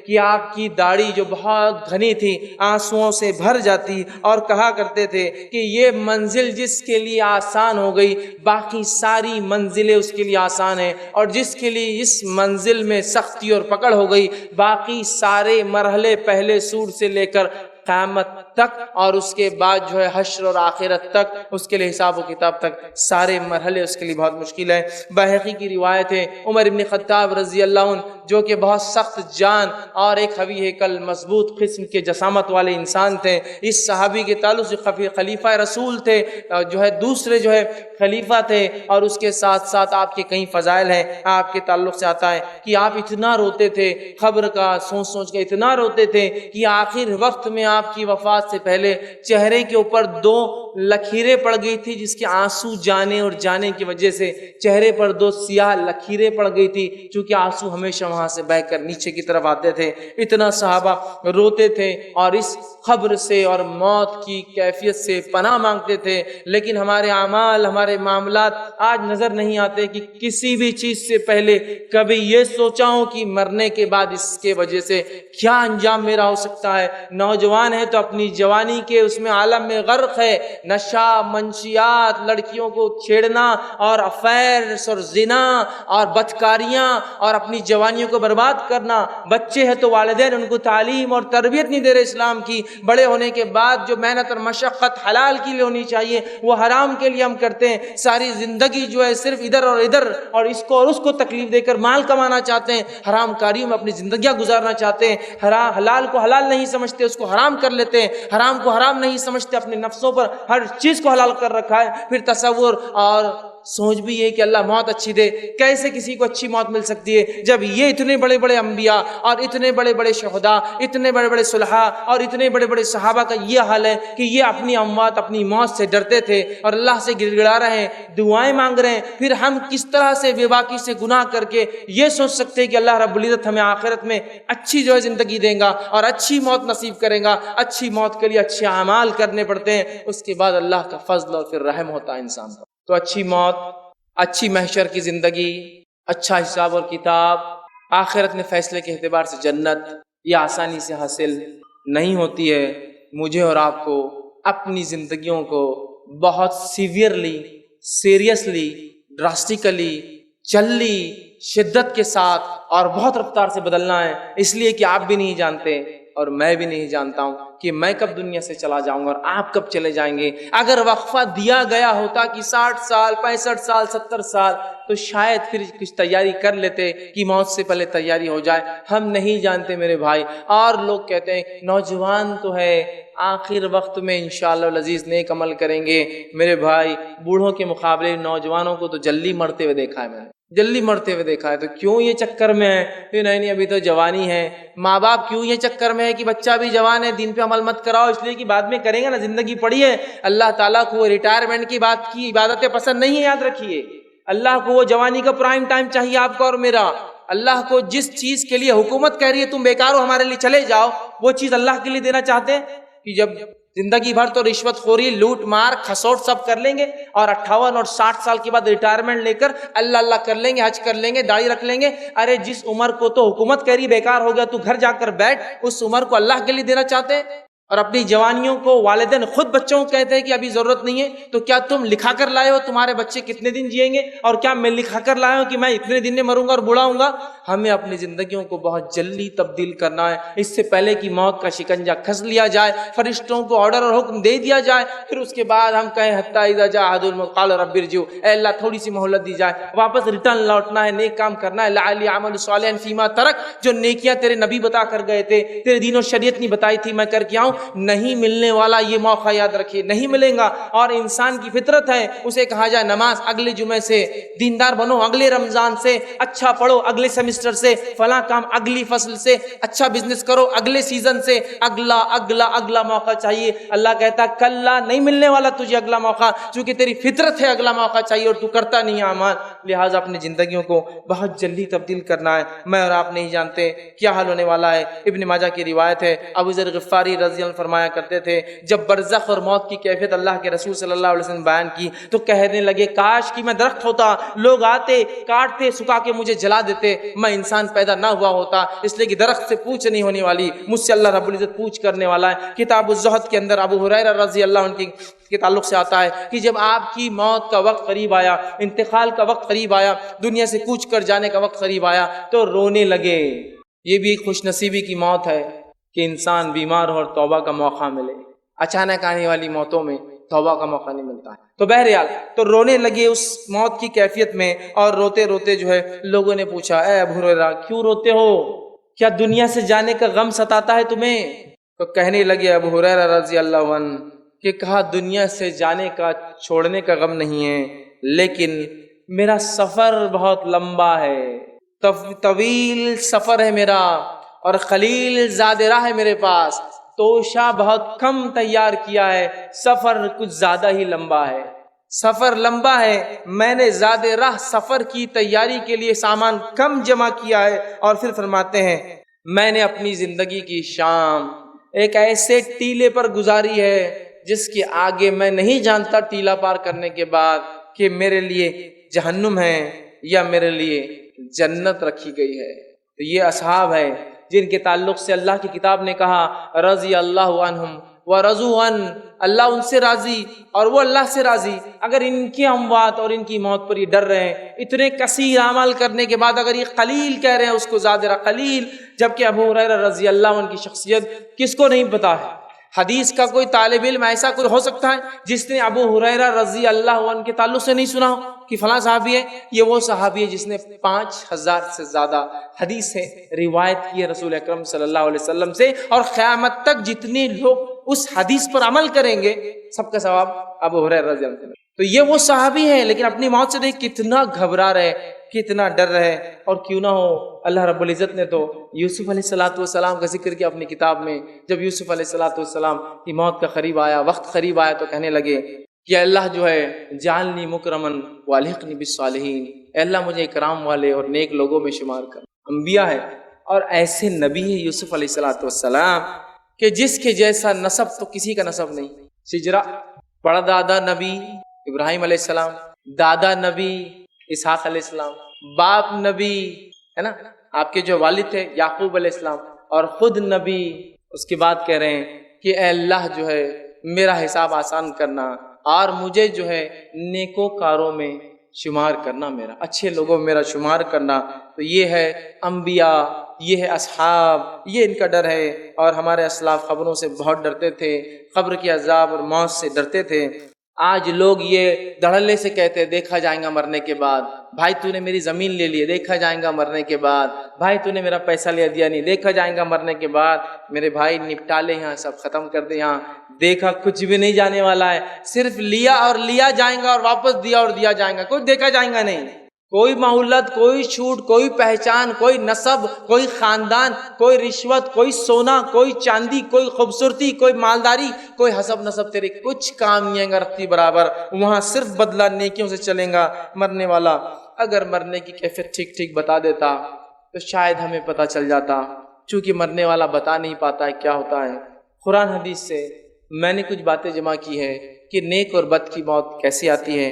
Speaker 1: کہ آپ کی داڑھی جو بہت گھنی تھی آنسوؤں سے بھر جاتی، اور کہا کرتے تھے کہ یہ منزل جس کے لیے آسان ہو گئی باقی ساری منزلیں اس کے لیے آسان ہیں، اور جس کے لیے اس منزل میں سختی اور پکڑ ہو گئی باقی سارے مرحلے پہلے سور سے لے کر قیامت تک اور اس کے بعد جو ہے حشر اور آخرت تک، اس کے لیے حساب و کتاب تک سارے مرحلے اس کے لیے بہت مشکل ہے. بہقی کی روایت ہے، عمر بن خطاب رضی اللہ عنہ جو کہ بہت سخت جان اور ایک قوی ہیکل مضبوط قسم کے جسامت والے انسان تھے، اس صحابی کے تعلق سے خلیفہ رسول تھے، جو ہے دوسرے جو ہے خلیفہ تھے، اور اس کے ساتھ ساتھ آپ کے کئی فضائل ہیں. آپ کے تعلق سے آتا ہے کہ آپ اتنا روتے تھے، قبر کا سوچ کر اتنا روتے تھے کہ آخر وقت میں آپ کی وفات سے پہلے چہرے کے اوپر 2 لکیریں پڑ گئی تھی، جس کے آنسو جانے کی وجہ سے چہرے پر 2 سیاہ لکیریں پڑ گئی تھی، چونکہ آنسو ہمیشہ وہاں سے بہہ کر نیچے کی طرف آتے تھے. اتنا صحابہ روتے تھے اور اس قبر سے اور موت کی کیفیت سے پناہ مانگتے تھے. لیکن ہمارے اعمال، ہمارے معاملات آج نظر نہیں آتے کہ کسی بھی چیز سے پہلے کبھی یہ سوچا ہوں کہ مرنے کے بعد اس کے وجہ سے کیا انجام میرا ہو سکتا ہے. نوجوان ہے تو اپنی جوانی کے اس میں عالم میں غرق ہے، نشہ، منشیات، لڑکیوں کو چھیڑنا اور افیئرز اور زنا اور بدکاریاں اور اپنی جوانیوں کو برباد کرنا. بچے ہیں تو والدین ان کو تعلیم اور تربیت نہیں دے رہے اسلام کی. بڑے ہونے کے بعد جو محنت اور مشقت حلال کے لیے ہونی چاہیے وہ حرام کے لیے ہم کرتے ہیں. ساری زندگی جو ہے صرف ادھر اور ادھر اور اس کو اور اس کو تکلیف دے کر مال کمانا چاہتے ہیں، حرام کاریوں میں اپنی زندگیاں گزارنا چاہتے ہیں. حلال کو حلال نہیں سمجھتے، اس کو حرام کر لیتے ہیں. حرام کو حرام نہیں سمجھتے، اپنے نفسوں پر ہر چیز کو حلال کر رکھا ہے. پھر تصور اور سوچ بھی یہ کہ اللہ موت اچھی دے. کیسے کسی کو اچھی موت مل سکتی ہے جب یہ اتنے بڑے بڑے انبیاء اور اتنے بڑے بڑے شہداء، اتنے بڑے بڑے صلحاء اور اتنے بڑے بڑے صحابہ کا یہ حال ہے کہ یہ اپنی اموات، اپنی موت سے ڈرتے تھے اور اللہ سے گڑ گڑا رہے ہیں، دعائیں مانگ رہے ہیں. پھر ہم کس طرح سے بے باکی سے گناہ کر کے یہ سوچ سکتے ہیں کہ اللہ رب العزت ہمیں آخرت میں اچھی جو ہے زندگی دیں گا اور اچھی موت نصیب کرے گا. اچھی موت کے لیے اچھے اعمال کرنے پڑتے ہیں، اس کے بعد اللہ کا فضل اور پھر رحم ہوتا ہے انسان پر. تو اچھی موت، اچھی محشر کی زندگی، اچھا حساب اور کتاب، آخرت میں فیصلے کے اعتبار سے جنت، یہ آسانی سے حاصل نہیں ہوتی ہے. مجھے اور آپ کو اپنی زندگیوں کو بہت سیریسلی، ڈراسٹیکلی، جلدی، شدت کے ساتھ اور بہت رفتار سے بدلنا ہے. اس لیے کہ آپ بھی نہیں جانتے اور میں بھی نہیں جانتا ہوں کہ میں کب دنیا سے چلا جاؤں گا اور آپ کب چلے جائیں گے. اگر وقفہ دیا گیا ہوتا کہ 60 سال، 65 سال، 70 سال تو شاید پھر کچھ تیاری کر لیتے کہ موت سے پہلے تیاری ہو جائے. ہم نہیں جانتے میرے بھائی. اور لوگ کہتے ہیں نوجوان تو ہے، آخر وقت میں انشاءاللہ العزیز نیک عمل کریں گے. میرے بھائی، بوڑھوں کے مقابلے نوجوانوں کو تو جلدی مرتے ہوئے دیکھا ہے میں نے، جلدی مرتے ہوئے دیکھا ہے. تو کیوں یہ چکر میں ہے کہ نہیں ابھی تو جوانی ہے؟ ماں باپ کیوں یہ چکر میں ہے کہ بچہ بھی جوان ہے، دین پہ عمل مت کراؤ؟ اس لیے کہ بعد میں کریں گے نا، زندگی پڑی ہے. اللہ تعالیٰ کو وہ ریٹائرمنٹ کی بات کی عبادتیں پسند نہیں ہے، یاد رکھیے. اللہ کو وہ جوانی کا پرائم ٹائم چاہیے آپ کو اور میرا. اللہ کو جس چیز کے لیے حکومت کہہ رہی ہے تم بیکار ہو ہمارے لیے چلے جاؤ، وہ چیز اللہ کے لیے دینا چاہتے ہیں کہ جب زندگی بھر تو رشوت خوری، لوٹ مار، کھسوٹ سب کر لیں گے اور 58 اور 60 سال کے بعد ریٹائرمنٹ لے کر اللہ کر لیں گے، حج کر لیں گے، داڑھی رکھ لیں گے. ارے جس عمر کو تو حکومت کہہ رہی بیکار ہو گیا تو گھر جا کر بیٹھ، اس عمر کو اللہ کے لیے دینا چاہتے ہیں. اور اپنی جوانیوں کو والدین خود بچوں کو کہتے ہیں کہ ابھی ضرورت نہیں ہے، تو کیا تم لکھا کر لائے ہو تمہارے بچے کتنے دن جئیں گے، اور کیا میں لکھا کر لایا ہوں کہ میں اتنے دن میں مروں گا اور بوڑھا ہوں گا؟ ہمیں اپنی زندگیوں کو بہت جلدی تبدیل کرنا ہے، اس سے پہلے کہ موت کا شکنجہ کس لیا جائے، فرشتوں کو آرڈر اور حکم دے دیا جائے، پھر اس کے بعد ہم کہیں حتی اذا جاء احد الموت قال رب ارجعون، اے اللہ تھوڑی سی مہلت دی جائے، واپس ریٹرن لوٹنا ہے، نیک کام کرنا ہے، لعلی اعمل صالحا فیما ترک، جو نیکیاں تیرے نبی بتا کر گئے تھے، تیرے دین و شریعت نے بتائی تھی، میں کر کے آؤں۔ نہیں ملنے والا یہ موقع یاد رکھیے، نہیں ملے گا، اور انسان کی فطرت ہے، اسے کہا جائے نماز اگلے جمعے سے، دیندار بنو اگلے رمضان سے، اچھا پڑھو اگلے سیمسٹر سے، فلاں کام اگلی فصل سے، اچھا بزنس کرو اگلے سیزن سے، اگلا اگلا اگلا موقع چاہیے۔ اللہ کہتا ہے کلا نہیں ملنے والا تجھے اگلا موقع، چونکہ تیری فطرت ہے اگلا موقع چاہیے اور تو کرتا نہیں اعمال، لہٰذا اپنی زندگیوں کو بہت جلدی تبدیل کرنا ہے۔ میں اور آپ نہیں جانتے کیا حال ہونے والا ہے۔ ابن ماجہ کی روایت ہے، ابو ذر غفاری رضی اللہ عنہ فرمایا کرتے تھے، جب برزخ اور موت کی کیفیت اللہ کے رسول صلی اللہ علیہ وسلم بیان کی تو کہنے لگے کاش کہ میں درخت ہوتا، لوگ آتے کاٹتے سکھا کے مجھے جلا دیتے، میں انسان پیدا نہ ہوا ہوتا، اس لیے کہ درخت سے پوچھ نہیں ہونے والی، مجھ سے اللہ رب العزت پوچھ کرنے والا ہے۔ کتاب الزہد کے اندر ابو ہریرہ رضی اللہ عنہ کے تعلق سے آتا ہے کہ جب آپ کی موت کا وقت قریب آیا، انتقال کا وقت قریب آیا، دنیا سے کوچ کر جانے کا وقت قریب آیا تو رونے لگے۔ یہ بھی خوش نصیبی کی موت ہے کہ انسان بیمار ہو اور توبہ کا موقع ملے، اچانک آنے والی موتوں میں توبہ کا موقع نہیں ملتا ہے۔ تو بہرحال تو رونے لگے اس موت کی کیفیت میں، اور روتے روتے جو ہے لوگوں نے پوچھا اے ابو ہریرہ کیوں روتے ہو، کیا دنیا سے جانے کا غم ستاتا ہے تمہیں؟ تو کہنے لگے ابو ہریرہ رضی اللہ عنہ کہ کہا دنیا سے جانے کا چھوڑنے کا غم نہیں ہے، لیکن میرا سفر بہت لمبا ہے، طویل سفر ہے میرا، اور خلیل زاد راہ ہے میرے پاس، توشہ بہت کم تیار کیا ہے، سفر کچھ زیادہ ہی لمبا ہے، سفر لمبا ہے، میں نے زاد راہ سفر کی تیاری کے لیے سامان کم جمع کیا ہے۔ اور پھر فرماتے ہیں میں نے اپنی زندگی کی شام ایک ایسے ٹیلے پر گزاری ہے جس کے آگے میں نہیں جانتا ٹیلا پار کرنے کے بعد کہ میرے لیے جہنم ہے یا میرے لیے جنت رکھی گئی ہے۔ تو یہ اصحاب ہیں جن کے تعلق سے اللہ کی کتاب نے کہا رضی اللہ عنہم ورضوا عنہ، اللہ ان سے راضی اور وہ اللہ سے راضی۔ اگر ان کی اموات اور ان کی موت پر یہ ڈر رہے ہیں، اتنے کثیر اعمال کرنے کے بعد اگر یہ قلیل کہہ رہے ہیں اس کو زادرہ قلیل، جبکہ ابو ہریرہ رضی اللہ عنہ کی شخصیت کس کو نہیں پتا ہے؟ حدیث کا کوئی طالب علم ایسا کوئی ہو سکتا ہے جس نے ابو ہریرہ رضی اللہ عنہ کے تعلق سے نہیں سنا ہو کہ فلاں صحابی ہے؟ یہ وہ صحابی ہے جس نے 5000 سے زیادہ حدیثیں روایت کی ہے رسول اکرم صلی اللہ علیہ وسلم سے، اور قیامت تک جتنے لوگ اس حدیث پر عمل کریں گے سب کا ثواب ابو ہریرہ رضی اللہ عنہ۔ تو یہ وہ صحابی ہیں، لیکن اپنی موت سے دیکھ کتنا گھبرا رہے، کتنا ڈر رہے، اور کیوں نہ ہو اللہ رب العزت نے تو یوسف علیہ السلام کا ذکر کیا اپنی کتاب میں۔ جب یوسف علیہ السلام کی موت کا قریب آیا، وقت قریب آیا، تو کہنے لگے کہ اللہ جو ہے جعلنی مکرمن والحقنی بالصالحین، اے اللہ مجھے اکرام والے اور نیک لوگوں میں شمار کر۔ انبیاء ہے اور ایسے نبی ہے یوسف علیہ السلام کہ جس کے جیسا نسب تو کسی کا نسب نہیں۔ شجرا بڑا دادا نبی ابراہیم علیہ السلام، دادا نبی اسحاق علیہ السلام، باپ نبی ہے نا، آپ کے جو والد تھے یعقوب علیہ السلام، اور خود نبی۔ اس کے بعد کہہ رہے ہیں کہ اے اللہ جو ہے میرا حساب آسان کرنا اور مجھے جو ہے نیکوکاروں میں شمار کرنا، میرا اچھے لوگوں میں میرا شمار کرنا۔ تو یہ ہے انبیاء، یہ ہے اصحاب، یہ ان کا ڈر ہے۔ اور ہمارے اسلاف قبروں سے بہت ڈرتے تھے، قبر کے عذاب اور موت سے ڈرتے تھے۔ آج لوگ یہ دھڑلے سے کہتے دیکھا جائے گا مرنے کے بعد، بھائی تو نے میری زمین لے لی، دیکھا جائے گا مرنے کے بعد، بھائی تو نے میرا پیسہ لے دیا نہیں، دیکھا جائے گا مرنے کے بعد۔ میرے بھائی نپٹا لے یہاں، سب ختم کر دے یہاں، دیکھا کچھ بھی نہیں جانے والا ہے، صرف لیا اور لیا جائے گا اور واپس دیا اور دیا جائے گا، کوئی دیکھا جائے گا نہیں۔ کوئی مہلت، کوئی چھوٹ، کوئی پہچان، کوئی نسب، کوئی خاندان، کوئی رشوت، کوئی سونا، کوئی چاندی، کوئی خوبصورتی، کوئی مالداری، کوئی حسب نسب تیرے کچھ کام نہیں آئے گا رکھتی برابر۔ وہاں صرف بدلہ نیکیوں سے چلیں گا مرنے والا۔ اگر مرنے کی کیفیت ٹھیک ٹھیک بتا دیتا تو شاید ہمیں پتہ چل جاتا، چونکہ مرنے والا بتا نہیں پاتا ہے کیا ہوتا ہے۔ قرآن حدیث سے میں نے کچھ باتیں جمع کی ہے کہ نیک اور بد کی موت کیسی آتی ہے۔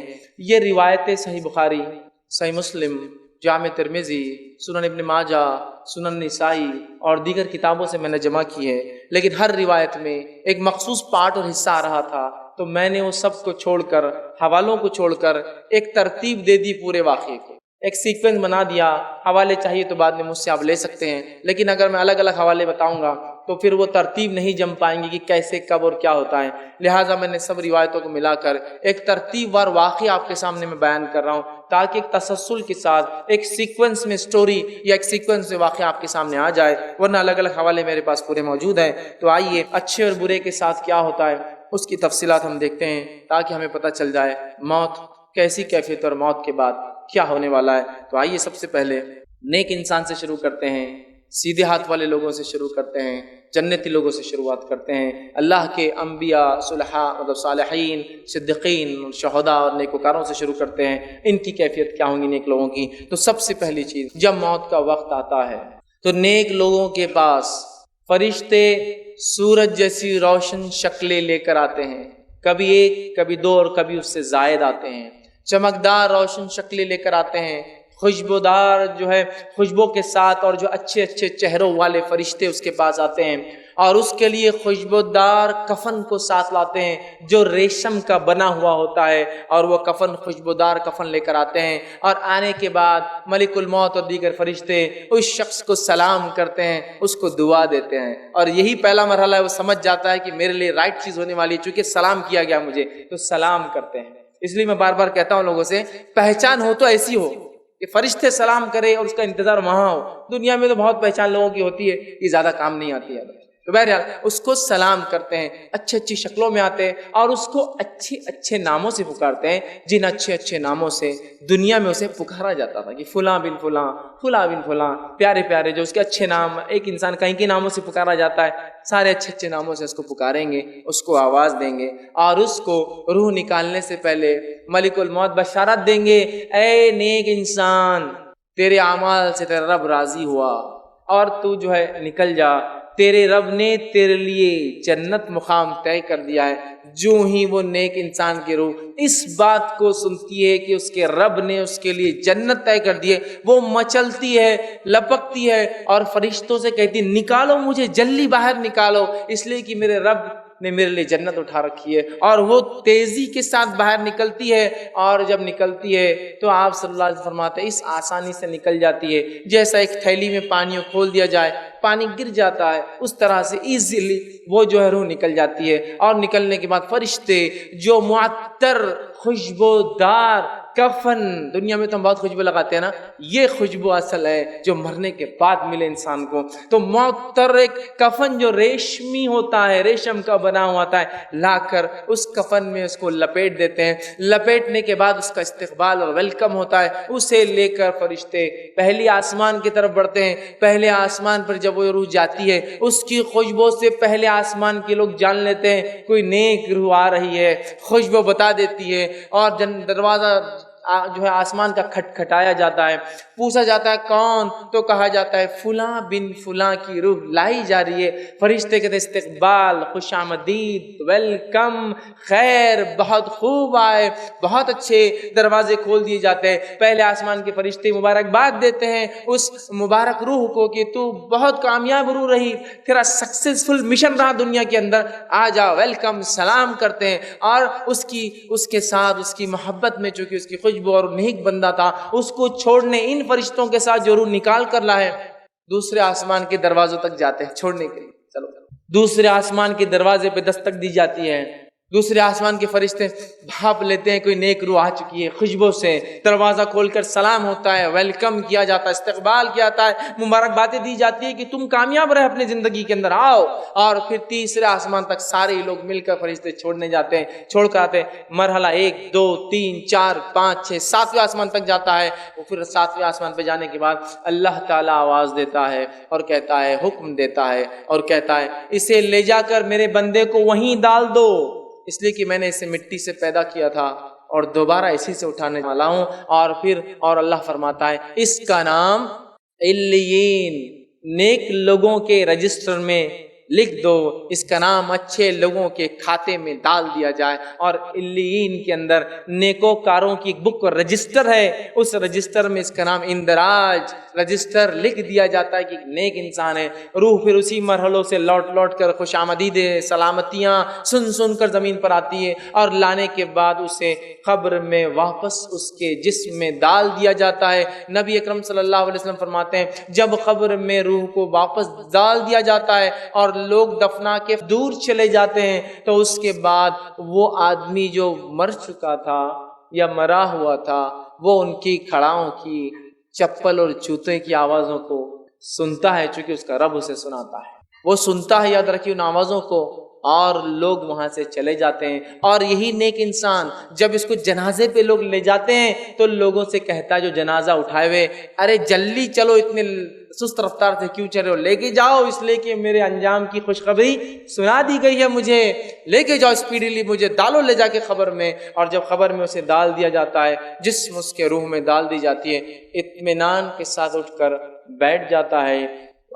Speaker 1: یہ روایتیں صحیح بخاری، صحیح مسلم جامع ترمذی، سنن ابن ماجہ، سنن نسائی اور دیگر کتابوں سے میں نے جمع کی ہے، لیکن ہر روایت میں ایک مخصوص پارٹ اور حصہ آ رہا تھا، تو میں نے وہ سب کو چھوڑ کر، حوالوں کو چھوڑ کر ایک ترتیب دے دی پورے واقعے کو، ایک سیکوینس بنا دیا۔ حوالے چاہیے تو بعد میں مجھ سے آپ لے سکتے ہیں، لیکن اگر میں الگ الگ حوالے بتاؤں گا تو پھر وہ ترتیب نہیں جم پائیں گی کہ کیسے، کب اور کیا ہوتا ہے۔ لہٰذا میں نے سب روایتوں کو ملا کر ایک ترتیب وار واقعہ آپ کے سامنے میں بیان کر رہا ہوں، تاکہ ایک تسلسل کے ساتھ ایک سیکوینس میں سٹوری یا ایک سیکوینس میں واقعہ آپ کے سامنے آ جائے، ورنہ الگ الگ حوالے میرے پاس پورے موجود ہیں۔ تو آئیے اچھے اور برے کے ساتھ کیا ہوتا ہے اس کی تفصیلات ہم دیکھتے ہیں، تاکہ ہمیں پتہ چل جائے موت کیسی کیفیت اور موت کے بعد کیا ہونے والا ہے۔ تو آئیے سب سے پہلے نیک انسان سے شروع کرتے ہیں، سیدھے ہاتھ والے لوگوں سے شروع کرتے ہیں، جنتی لوگوں سے شروعات کرتے ہیں، اللہ کے انبیاء، صلحاء مطلب صالحین، صدیقین، شہداء اور نیکوکاروں سے شروع کرتے ہیں، ان کی کیفیت کیا ہوں گی نیک لوگوں کی۔ تو سب سے پہلی چیز، جب موت کا وقت آتا ہے تو نیک لوگوں کے پاس فرشتے سورج جیسی روشن شکلیں لے کر آتے ہیں، کبھی ایک، کبھی دو اور کبھی اس سے زائد آتے ہیں، چمکدار روشن شکلیں لے کر آتے ہیں، خوشبودار خوشبو کے ساتھ، اور جو اچھے اچھے چہروں والے فرشتے اس کے پاس آتے ہیں، اور اس کے لیے خوشبودار کفن کو ساتھ لاتے ہیں جو ریشم کا بنا ہوا ہوتا ہے، اور وہ کفن خوشبودار کفن لے کر آتے ہیں، اور آنے کے بعد ملک الموت اور دیگر فرشتے اس شخص کو سلام کرتے ہیں، اس کو دعا دیتے ہیں، اور یہی پہلا مرحلہ ہے، وہ سمجھ جاتا ہے کہ میرے لیے رائٹ چیز ہونے والی ہے، چونکہ سلام کیا گیا مجھے، تو سلام کرتے ہیں۔ اس لیے میں بار بار کہتا ہوں لوگوں سے، پہچان ہو تو ایسی ہو کہ فرشتے سلام کرے اور اس کا انتظار وہاں ہو۔ دنیا میں تو بہت پہچان لوگوں کی ہوتی ہے، یہ زیادہ کام نہیں آتی ہے، تو بہرحال اس کو سلام کرتے ہیں، اچھی اچھی شکلوں میں آتے ہیں، اور اس کو اچھے اچھے ناموں سے پکارتے ہیں، جن اچھے اچھے ناموں سے دنیا میں اسے پکارا جاتا تھا کہ فلاں بن فلاں، فلاں بن فلاں، پیارے پیارے جو اس کے اچھے نام، ایک انسان کہیں کے ناموں سے پکارا جاتا ہے، سارے اچھے اچھے ناموں سے اس کو پکاریں گے، اس کو آواز دیں گے، اور اس کو روح نکالنے سے پہلے ملک الموت بشارت دیں گے، اے نیک انسان، تیرے اعمال سے تیرا رب راضی ہوا، اور تو نکل جا، تیرے رب نے تیرے لیے جنت مقام طے کر دیا ہے۔ جو ہی وہ نیک انسان کی روح اس بات کو سنتی ہے کہ اس کے رب نے اس کے لیے جنت طے کر دی ہے، وہ مچلتی ہے، لپکتی ہے، اور فرشتوں سے کہتی، نکالو مجھے، جلدی باہر نکالو، اس لیے کہ میرے رب نے میرے لیے جنت اٹھا رکھی ہے، اور وہ تیزی کے ساتھ باہر نکلتی ہے، اور جب نکلتی ہے تو آپ صلی اللہ علیہ وسلم فرماتے ہیں اس آسانی سے نکل جاتی ہے جیسا ایک تھیلی میں پانی کھول دیا جائے، پانی گر جاتا ہے، اس طرح سے ایزیلی وہ روح نکل جاتی ہے، اور نکلنے کے بعد فرشتے جو معطر خوشبودار کفن، دنیا میں تو ہم بہت خوشبو لگاتے ہیں نا، یہ خوشبو اصل ہے جو مرنے کے بعد ملے انسان کو، تو معطر ایک کفن جو ریشمی ہوتا ہے، ریشم کا بنا ہوا ہوتا ہے، لا کر اس کفن میں اس کو لپیٹ دیتے ہیں، لپیٹنے کے بعد اس کا استقبال اور ویلکم ہوتا ہے، اسے لے کر فرشتے پہلی آسمان کی طرف بڑھتے ہیں۔ پہلے آسمان پر جب وہ روح جاتی ہے، اس کی خوشبو سے پہلے آسمان کے لوگ جان لیتے ہیں کوئی نیک روح آ رہی ہے، خوشبو بتا دیتی ہے، اور دروازہ آسمان کا کھٹکھٹایا جاتا ہے، پوچھا جاتا ہے کون، تو کہا جاتا ہے فلاں بن فلاں کی روح لائی جا رہی ہے۔ فرشتے کہتے استقبال، خوش آمدید، ویلکم، خیر، بہت خوب آئے، بہت اچھے، دروازے کھول دیے جاتے ہیں، پہلے آسمان کے فرشتے مبارکباد دیتے ہیں اس مبارک روح کو کہ تو بہت کامیاب روح رہی، تیرا سکسیسفل مشن رہا دنیا کے اندر، آ جا، ویلکم، سلام کرتے ہیں، اور اس کے ساتھ اس کی محبت میں، چونکہ اس کی خوشبو اور نیک بندہ تھا، اس کو چھوڑنے ان فرشتوں کے ساتھ جو روح نکال کر لائے دوسرے آسمان کے دروازوں تک جاتے ہیں چھوڑنے کے لیے۔ چلو دوسرے آسمان کے دروازے پہ دستک دی جاتی ہے، دوسرے آسمان کے فرشتے بھاپ لیتے ہیں کوئی نیک روح آ چکی ہے، خوشبو سے دروازہ کھول کر سلام ہوتا ہے، ویلکم کیا جاتا ہے، استقبال کیا جاتا ہے، مبارکبادیں دی جاتی ہے کہ تم کامیاب رہے اپنی زندگی کے اندر، آؤ، اور پھر تیسرے آسمان تک سارے لوگ مل کر فرشتے چھوڑنے جاتے ہیں، چھوڑ کر آتے ہیں، مرحلہ 1 2 3 4 5 6 7ویں آسمان تک جاتا ہے، وہ پھر 7ویں آسمان پہ جانے کے بعد اللہ تعالیٰ آواز دیتا ہے اور کہتا ہے، حکم دیتا ہے اور کہتا ہے اسے لے جا کر میرے بندے کو وہیں ڈال دو، اس لیے کہ میں نے اسے مٹی سے پیدا کیا تھا اور دوبارہ اسی سے اٹھانے والا ہوں، اور اللہ فرماتا ہے اس کا نام علیین، نیک لوگوں کے رجسٹر میں لکھ دو، اس کا نام اچھے لوگوں کے کھاتے میں ڈال دیا جائے، اور علیین کے اندر نیکوکاروں کی ایک بک رجسٹر ہے، اس رجسٹر میں اس کا نام اندراج رجسٹر لکھ دیا جاتا ہے کہ ایک نیک انسان ہے۔ روح پھر اسی مرحلوں سے لوٹ کر خوش آمدیدیں سلامتیاں سن کر زمین پر آتی ہے، اور لانے کے بعد اسے قبر میں واپس اس کے جسم میں ڈال دیا جاتا ہے۔ نبی اکرم صلی اللہ علیہ وسلم فرماتے ہیں جب قبر میں روح کو واپس ڈال دیا جاتا ہے اور لوگ دفنا کے دور چلے جاتے ہیں، تو اس کے بعد وہ آدمی جو مر چکا تھا یا مرا ہوا تھا، وہ ان کی کھڑاؤں کی چپل اور جوتے کی آوازوں کو سنتا ہے، چونکہ اس کا رب اسے سناتا ہے، وہ سنتا ہے، یاد رکھیے ان آوازوں کو، اور لوگ وہاں سے چلے جاتے ہیں۔ اور یہی نیک انسان جب اس کو جنازے پہ لوگ لے جاتے ہیں تو لوگوں سے کہتا ہے جو جنازہ اٹھائے ہوئے، ارے جلدی چلو، اتنے سست رفتار سے کیوں چل رہے ہو، لے کے جاؤ، اس لیے کہ میرے انجام کی خوشخبری سنا دی گئی ہے، مجھے لے کے جاؤ اسپیڈیلی، مجھے ڈالو لے جا کے قبر میں۔ اور جب قبر میں اسے ڈال دیا جاتا ہے، جسم اس کے روح میں ڈال دی جاتی ہے، اطمینان کے ساتھ اٹھ کر بیٹھ جاتا ہے۔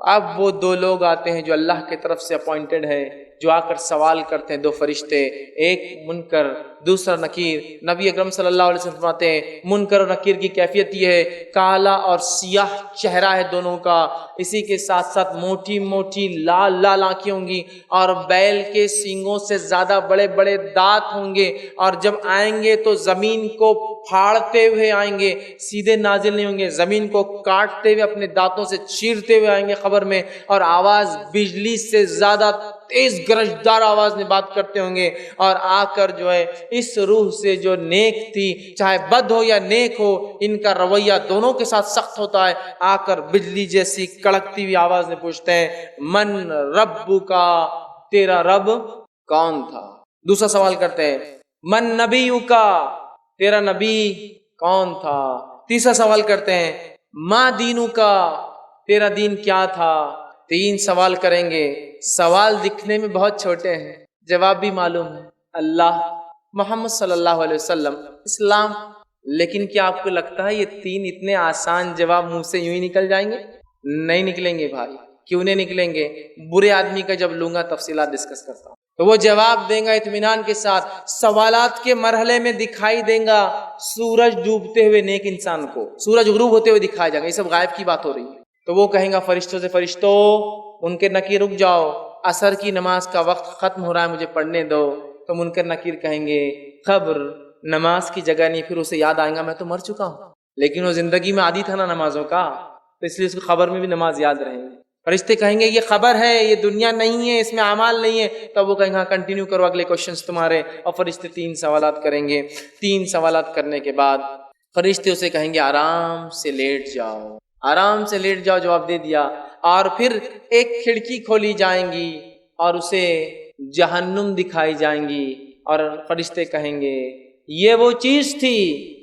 Speaker 1: اب وہ دو لوگ آتے ہیں جو اللہ کی طرف سے اپوائنٹڈ ہے، جو آ کر سوال کرتے ہیں، دو فرشتے، ایک منکر دوسرا نکیر۔ نبی اکرم صلی اللہ علیہ وسلم فرماتے ہیں منکر اور نکیر کی کیفیت یہ ہے، کالا اور سیاہ چہرہ ہے دونوں کا، اسی کے ساتھ ساتھ موٹی موٹی لال لال آنکھیں ہوں گی، اور بیل کے سینگوں سے زیادہ بڑے بڑے دانت ہوں گے، اور جب آئیں گے تو زمین کو پھاڑتے ہوئے آئیں گے، سیدھے نازل نہیں ہوں گے، زمین کو کاٹتے ہوئے اپنے دانتوں سے چیرتے ہوئے آئیں گے قبر میں، اور آواز بجلی سے زیادہ تیز گرجدار آواز میں بات کرتے ہوں گے، اور آ کر جو ہے اس روح سے جو نیک تھی، چاہے بد ہو یا نیک ہو، ان کا رویہ دونوں کے ساتھ سخت ہوتا ہے، آ کر بجلی جیسی کڑکتی ہوئی آواز میں پوچھتے ہیں من ربو کا، تیرا رب کون تھا؟ دوسرا سوال کرتے ہیں من نبیو کا، تیرا نبی کون تھا؟ تیسرا سوال کرتے ہیں ما دینو کا، تیرا دین کیا تھا؟ تین سوال کریں گے، سوال دکھنے میں بہت چھوٹے ہیں، جواب بھی معلوم ہے، اللہ، محمد صلی اللہ علیہ وسلم، اسلام۔ لیکن کیا آپ کو لگتا ہے یہ تین اتنے آسان جواب منہ سے یوں ہی نکل جائیں گے؟ نہیں نکلیں گے بھائی، کیوں نہیں نکلیں گے؟ برے آدمی کا جب لوں گا تفصیلات ڈسکس کرتا ہوں، تو وہ جواب دیں گا اطمینان کے ساتھ، سوالات کے مرحلے میں دکھائی دیں گا سورج ڈوبتے ہوئے نیک انسان کو، سورج غروب ہوتے ہوئے دکھایا جائے گا، یہ سب غائب کی بات ہو رہی ہے۔ تو وہ کہیں گا فرشتوں سے فرشتوں ان کے نکیر رک جاؤ، عصر کی نماز کا وقت ختم ہو رہا ہے، مجھے پڑھنے دو۔ تو منکر نکیر کہیں گے خبر نماز کی جگہ نہیں، پھر اسے یاد آئے گا میں تو مر چکا ہوں، لیکن وہ زندگی میں عادی تھا نا نمازوں کا، تو اس لیے اس کو خبر میں بھی نماز یاد رہیں گے۔ فرشتے کہیں گے یہ خبر ہے، یہ دنیا نہیں ہے، اس میں اعمال نہیں ہے۔ تب وہ کہیں گے کنٹینیو کرو اگلے کوشچنز تمہارے، اور فرشتے تین سوالات کریں گے۔ تین سوالات کرنے کے بعد فرشتے اسے کہیں گے آرام سے لیٹ جاؤ، آرام سے لیٹ جاؤ، جواب دے دیا۔ اور پھر ایک کھڑکی کھولی جائیں گی اور اسے جہنم دکھائی جائیں گی، اور فرشتے کہیں گے یہ وہ چیز تھی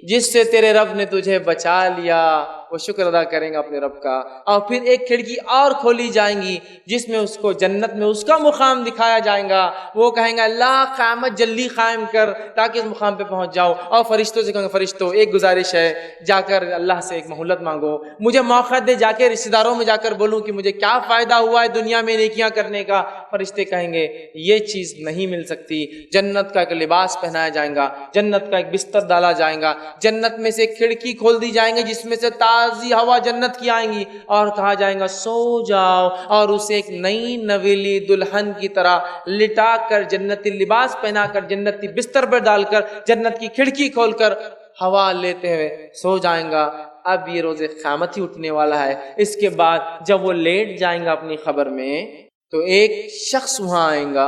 Speaker 1: جس سے تیرے رب نے تجھے بچا لیا، وہ شکر ادا کریں گا اپنے رب کا۔ اور پھر ایک کھڑکی اور کھولی جائیں گی جس میں اس کو جنت میں اس کا مقام دکھایا جائے گا، وہ کہیں گا اللہ قیامت جلدی قائم کر تاکہ اس مقام پہ پہنچ جاؤ۔ اور فرشتوں سے کہیں گے فرشتوں ایک گزارش ہے، جا کر اللہ سے ایک مہلت مانگو، مجھے موقع دے، جا کے رشتہ داروں میں جا کر بولوں کہ مجھے کیا فائدہ ہوا ہے دنیا میں نیکیاں کرنے کا۔ فرشتے کہیں گے یہ چیز نہیں مل سکتی، جنت کا ایک لباس پہنایا جائے گا، جنت کا ایک بستر ڈالا جائے گا، جنت میں سے کھڑکی کھول دی جائیں گے جس میں سے تازی ہوا جنت کی آئیں گی، اور کہا جائے گا سو جاؤ، اور اسے ایک نئی نویلی دلہن کی طرح لٹا کر، جنتی لباس پہنا کر، جنتی بستر پر ڈال کر، جنت کی کھڑکی کھول کر ہوا لیتے ہوئے سو جائیں گا۔ اب یہ روز قیامت ہی اٹھنے والا ہے۔ اس کے بعد جب وہ لیٹ جائیں گا اپنی خبر میں، تو ایک شخص وہاں آئیں گا،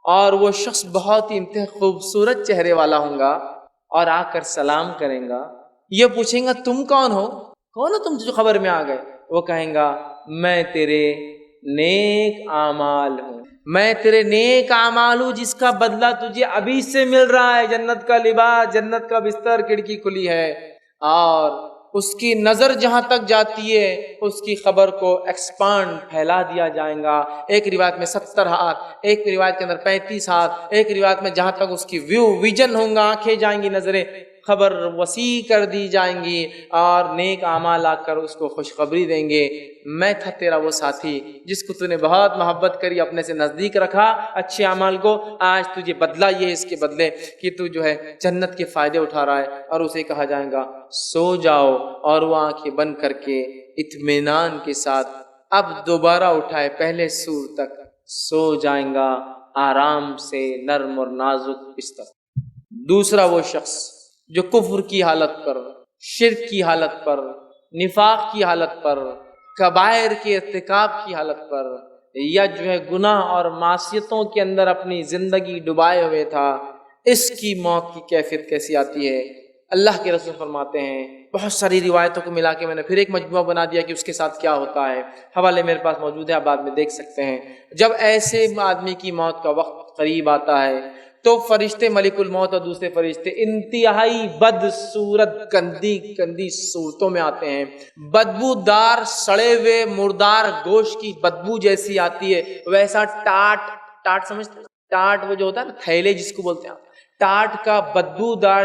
Speaker 1: اور وہ شخص بہت ہی انتہائی خوبصورت چہرے والا ہوں گا، اور آ کر سلام کریں گا۔ یہ پوچھیں گا تم کون ہو تم جو خبر میں آ گئے؟ وہ کہیں گا میں تیرے نیک اعمال ہوں، میں تیرے نیک اعمال ہوں جس کا بدلہ تجھے ابھی سے مل رہا ہے، جنت کا لباس، جنت کا بستر، کھڑکی کھلی ہے۔ اور اس کی نظر جہاں تک جاتی ہے اس کی خبر کو ایکسپانڈ پھیلا دیا جائے گا، ایک روایت میں 70 ہاتھ، ایک روایت کے اندر 35 ہاتھ، ایک روایت میں جہاں تک اس کی ویژن ہوں گا، آنکھیں جائیں گی، نظریں خبر وسیع کر دی جائیں گی اور نیک اعمال آ کر اس کو خوشخبری دیں گے، میں تھا تیرا وہ ساتھی جس کو تو نے بہت محبت کری، اپنے سے نزدیک رکھا اچھے اعمال کو، آج تجھے بدلہ یہ ہے اس کے بدلے کہ تو جو ہے جنت کے فائدے اٹھا رہا ہے۔ اور اسے کہا جائے گا سو جاؤ، اور وہ آنکھیں بند کر کے اطمینان کے ساتھ اب دوبارہ اٹھائے پہلے سور تک سو جائیں گا آرام سے نرم اور نازک بستر۔ دوسرا وہ شخص جو کفر کی حالت پر، شرک کی حالت پر، نفاق کی حالت پر، کبائر کے ارتکاب کی حالت پر، یا جو ہے گناہ اور معصیتوں کے اندر اپنی زندگی ڈبائے ہوئے تھا، اس کی موت کی کیفیت کیسی آتی ہے؟ اللہ کے رسول فرماتے ہیں، بہت ساری روایتوں کو ملا کے میں نے پھر ایک مجموعہ بنا دیا کہ اس کے ساتھ کیا ہوتا ہے، حوالے میرے پاس موجود ہے، آپ بعد میں دیکھ سکتے ہیں۔ جب ایسے آدمی کی موت کا وقت قریب آتا ہے تو فرشتے ملک الموت اور دوسرے فرشتے انتہائی بد صورت گندی صورتوں میں آتے ہیں، بدبودار سڑے ہوئے مردار گوشت کی بدبو جیسی آتی ہے، ویسا ٹاٹ سمجھتے ہیں؟ ٹاٹ وہ جو ہوتا ہے نا تھیلے جس کو بولتے ہیں، ٹاٹ کا بدبودار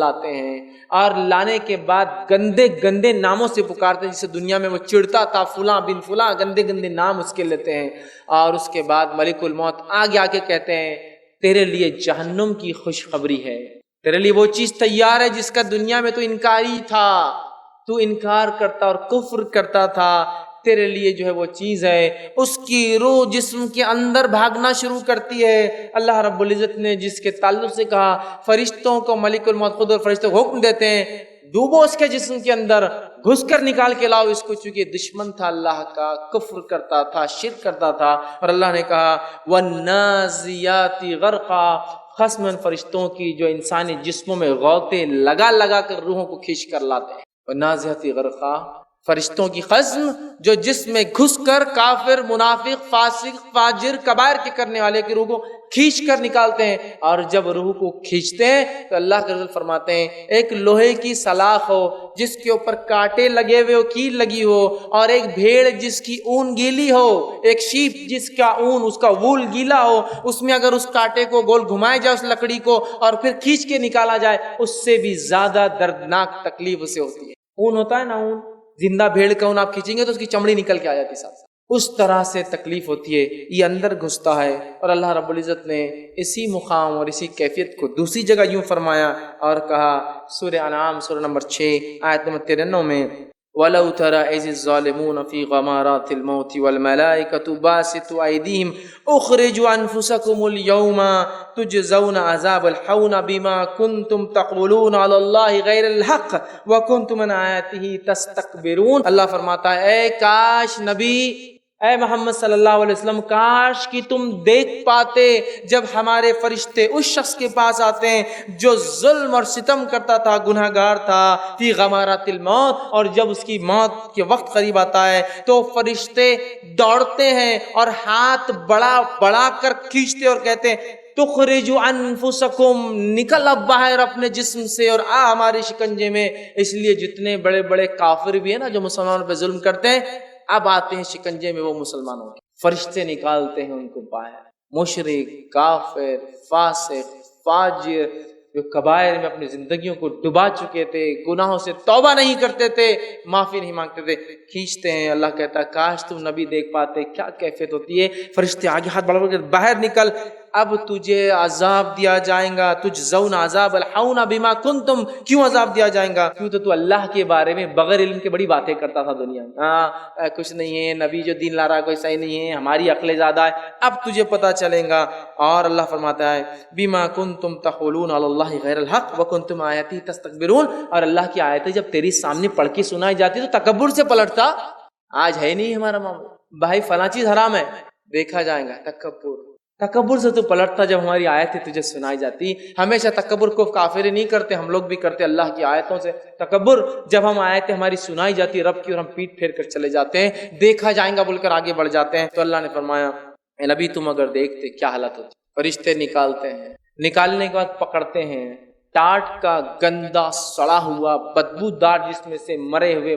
Speaker 1: لاتے ہیں اور لانے کے بعد گندے ناموں سے پکارتے ہیں، جسے دنیا میں وہ چڑھتا تھا فلاں بن فلاں، گندے نام اس کے لیتے ہیں، اور اس کے بعد ملک الموت آگے آ کے کہتے ہیں تیرے لیے جہنم کی خوشخبری ہے، تیرے لیے وہ چیز تیار ہے جس کا دنیا میں تو انکاری تھا، تو انکار کرتا اور کفر کرتا تھا، تیرے لیے جو ہے وہ چیز ہے۔ اس کی روح جسم کے اندر بھاگنا شروع کرتی ہے۔ اللہ رب العزت نے جس کے تعلق سے کہا فرشتوں کو ملک الموت خود اور فرشتوں کو حکم دیتے ہیں ڈوبو اس کے جسم کے اندر، گھس کر نکال کے لاؤ اس کو، چونکہ دشمن تھا اللہ کا، کفر کرتا تھا، شرک کرتا تھا۔ اور اللہ نے کہا وَالنَّازِيَاتِ غَرْقًا، خصماً فرشتوں کی جو انسانی جسموں میں غوطے لگا کر روحوں کو کھینچ کر لاتے ہیں، وَالنَّازِيَاتِ غَرْقًا، فرشتوں کی خصم جو جسم میں گھس کر کافر، منافق، فاسق، فاجر، کبائر کے کرنے والے کی روح کو کھینچ کر نکالتے ہیں۔ اور جب روح کو کھینچتے ہیں تو اللہ کے رسول فرماتے ہیں ایک لوہے کی سلاخ ہو جس کے اوپر کانٹے لگے ہوئے ہو، کیل لگی ہو، اور ایک بھیڑ جس کی اون گیلی ہو، ایک شیپ جس کا اون، اس کا وول گیلا ہو، اس میں اگر اس کانٹے کو گول گھمایا جائے اس لکڑی کو اور پھر کھینچ کے نکالا جائے، اس سے بھی زیادہ دردناک تکلیف اسے ہوتی ہے۔ اون ہوتا ہے نا، اون زندہ بھیڑ کا اون آپ کھینچیں گے تو اس کی چمڑی نکل کے آ جاتی ساتھ، اس طرح سے تکلیف ہوتی ہے، یہ اندر گھستا ہے۔ اور اللہ رب العزت نے اسی مقام اور اسی کیفیت کو دوسری جگہ یوں فرمایا اور کہا، سورہ انعام سورہ نمبر 6 آیت نمبر 93 میں وَلَوْ تَرَى إِذِ الظَّالِمُونَ فِي غَمَارَاتِ الْمَوْتِ وَالْمَلَائِكَةُ بَاسِطُو أَيْدِيهِمْ أُخْرِجُوا أَنفُسَكُمُ الْيَوْمَ تُجْزَوْنَ عَذَابَ الْحَوْنِ بِمَا كُنْتُمْ تَقُولُونَ عَلَى اللَّهِ غَيْرَ الْحَقِّ وَكُنْتُمْ عَنْ آيَاتِهِ تَسْتَكْبِرُونَ۔ اللہ فرماتا ہے اے کاش نبی، اے محمد صلی اللہ علیہ وسلم، کاش کہ تم دیکھ پاتے جب ہمارے فرشتے اس شخص کے پاس آتے ہیں جو ظلم اور ستم کرتا تھا، گناہ گار تھا، فی غمارات الموت، اور جب اس کی موت کے وقت قریب آتا ہے تو فرشتے دوڑتے ہیں اور ہاتھ بڑا کر کھینچتے اور کہتے ہیں تخرجوا انفسکم، نکل اب باہر اپنے جسم سے اور آ ہمارے شکنجے میں۔ اس لیے جتنے بڑے بڑے کافر بھی ہیں نا جو مسلمانوں پہ ظلم کرتے ہیں، اب آتے ہیں شکنجے میں وہ مسلمانوں کے، فرشتے نکالتے ہیں ان کو باہر۔ مشرک، کافر، فاسق، فاجر جو کبائر میں اپنی زندگیوں کو ڈبا چکے تھے، گناہوں سے توبہ نہیں کرتے تھے، معافی نہیں مانگتے تھے، کھینچتے ہیں۔ اللہ کہتا ہے کاش تم نبی دیکھ پاتے کیا کیفیت ہوتی ہے۔ فرشتے آگے ہاتھ بڑھا کر باہر نکل، اب تجھے عذاب دیا جائے گا، تجزون عذاب الحون بما کنتم، کیوں عذاب دیا جائے گا؟ کیوں تو اللہ کے بارے میں بغیر علم کے بڑی باتیں کرتا تھا دنیا میں، کچھ نہیں ہے، نبی جو دین لا رہا ہے کوئی صحیح نہیں ہے، ہماری عقلیں زیادہ ہے، اب تجھے پتہ چلے گا۔ اور اللہ فرماتا ہے بما کنتم تقولون علی اللہ غیر الحق وکنتم آیاتی تستکبرون، اور اللہ کی آیتیں جب تیری سامنے پڑھ کے سنائی جاتی تو تکبر سے پلٹتا۔ آج ہے نہیں ہمارا معاملہ، بھائی فلاں چیز حرام ہے، دیکھا جائے گا تکبر سے تو پلٹتا جب ہماری آیتیں تجھے سنائی جاتی۔ ہمیشہ تکبر کو کافر نہیں کرتے، ہم لوگ بھی کرتے اللہ کی آیتوں سے تکبر۔ جب ہم آیتیں ہماری سنائی جاتی رب کی اور ہم پیٹ پھیر کر چلے جاتے ہیں، دیکھا جائے گا بول کر آگے بڑھ جاتے ہیں، تو اللہ نے فرمایا اے نبی تم اگر دیکھتے کیا حالت ہوتی۔ فرشتے نکالتے ہیں، نکالنے کے بعد پکڑتے ہیں، ٹاٹ کا گندا سڑا ہوا بدبودار جس میں سے مرے ہوئے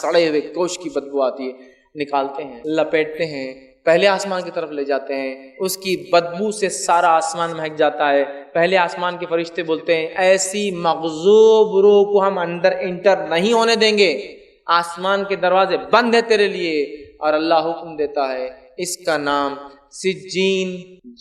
Speaker 1: سڑے ہوئے گوشت کی بدبو آتی ہے، نکالتے ہیں، لپیٹتے ہیں، پہلے آسمان کی طرف لے جاتے ہیں، اس کی بدبو سے سارا آسمان مہک جاتا ہے۔ پہلے آسمان کے فرشتے بولتے ہیں ایسی مغضوب روح کو ہم اندر انٹر نہیں ہونے دیں گے، آسمان کے دروازے بند ہے تیرے لیے۔ اور اللہ حکم دیتا ہے اس کا نام سجین،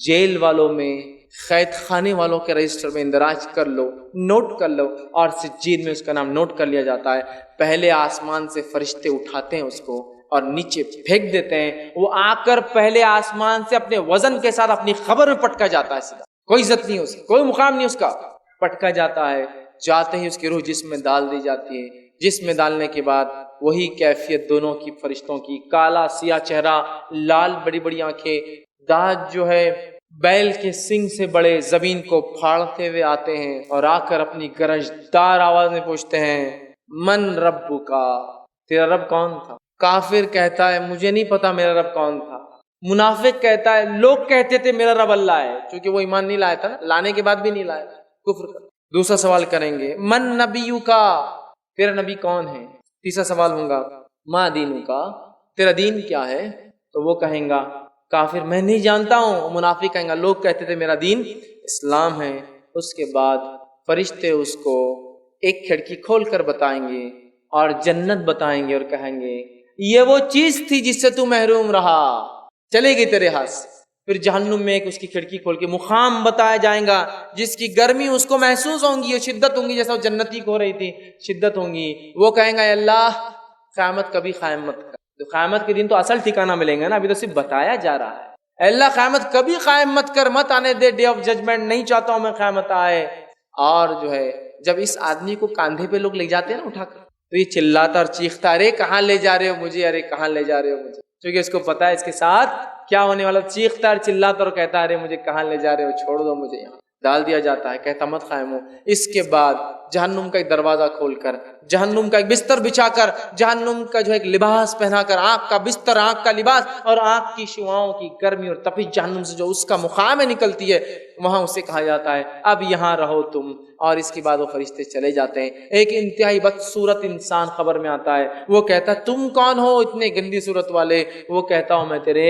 Speaker 1: جیل والوں میں، قید خانے والوں کے رجسٹر میں اندراج کر لو، نوٹ کر لو، اور سجین میں اس کا نام نوٹ کر لیا جاتا ہے۔ پہلے آسمان سے فرشتے اٹھاتے ہیں اس کو اور نیچے پھینک دیتے ہیں، وہ آ کر پہلے آسمان سے اپنے وزن کے ساتھ اپنی خبر میں پٹکا جاتا ہے، سیدھا کوئی عزت نہیں اس کی، کوئی مقام نہیں اس کا، پٹکا جاتا ہے۔ جاتے ہی اس کی روح جسم میں ڈال دی جاتی ہے، جسم میں ڈالنے کے بعد وہی کیفیت دونوں کی فرشتوں کی، کالا سیاہ چہرہ، لال بڑی بڑی آنکھیں، دانت جو ہے بیل کے سنگ سے بڑے، زمین کو پھاڑتے ہوئے آتے ہیں اور آ کر اپنی گرجدار آواز میں پوچھتے ہیں من ربکا، تیرا رب کون تھا؟ کافر کہتا ہے مجھے نہیں پتا میرا رب کون تھا۔ منافق کہتا ہے لوگ کہتے تھے میرا رب اللہ ہے، چونکہ وہ ایمان نہیں لایا تھا، لانے کے بعد بھی نہیں لایا، کفر کر۔ دوسرا سوال کریں گے من نبیکا، تیرا نبی کون ہے؟ تیسرا سوال ہوگا ما دینکا، تیرا دین کیا ہے؟ تو وہ کہیں گا کافر میں نہیں جانتا ہوں، منافق کہیں گا لوگ کہتے تھے میرا دین اسلام ہے۔ اس کے بعد فرشتے اس کو ایک کھڑکی کھول کر بتائیں گے اور جنت بتائیں گے اور کہیں گے یہ وہ چیز تھی جس سے تو محروم رہا، چلے گی تیرے ہاتھ سے۔ پھر جہنم میں ایک اس کی کھڑکی کھول کے مقام بتایا جائیں گا جس کی گرمی اس کو محسوس ہوں گی اور شدت ہوں گی، جیسا وہ جنتی کو ہو رہی تھی شدت ہوں گی۔ وہ کہیں گا اے اللہ قیامت کبھی قائم مت کر، تو قیامت کے دن تو اصل ٹھکانہ ملیں گا نا، ابھی تو صرف بتایا جا رہا ہے۔ اے اللہ قیامت کبھی قائم مت کر، مت آنے دے ڈے آف ججمنٹ، نہیں چاہتا ہوں میں قیامت آئے۔ اور جو ہے جب اس آدمی کو کاندھے پہ لوگ لے جاتے ہیں نا اٹھا کر، تو یہ چلاتا اور چیختا ارے کہاں لے جا رہے ہو مجھے، ارے کہاں لے جا رہے ہو مجھے، کیونکہ اس کو پتا ہے اس کے ساتھ کیا ہونے والا۔ چیختا اور چلاتا اور کہتا ارے مجھے کہاں لے جا رہے ہو، چھوڑ دو مجھے، یہاں ڈال دیا جاتا ہے، کہتا مت قائم ہو۔ اس کے بعد جہنم کا ایک دروازہ کھول کر، جہنم کا ایک بستر بچھا کر، جہنم کا جو ایک لباس پہنا کر، آنکھ کا بستر، آنکھ کا لباس اور آنکھ کی شعاؤں کی گرمی اور تپش جہنم سے جو اس کا مقام میں نکلتی ہے، وہاں اسے کہا جاتا ہے اب یہاں رہو تم۔ اور اس کے بعد وہ فرشتے چلے جاتے ہیں۔ ایک انتہائی بدصورت انسان خبر میں آتا ہے، وہ کہتا تم کون ہو اتنے گندی صورت والے؟ وہ کہتا ہوں میں تیرے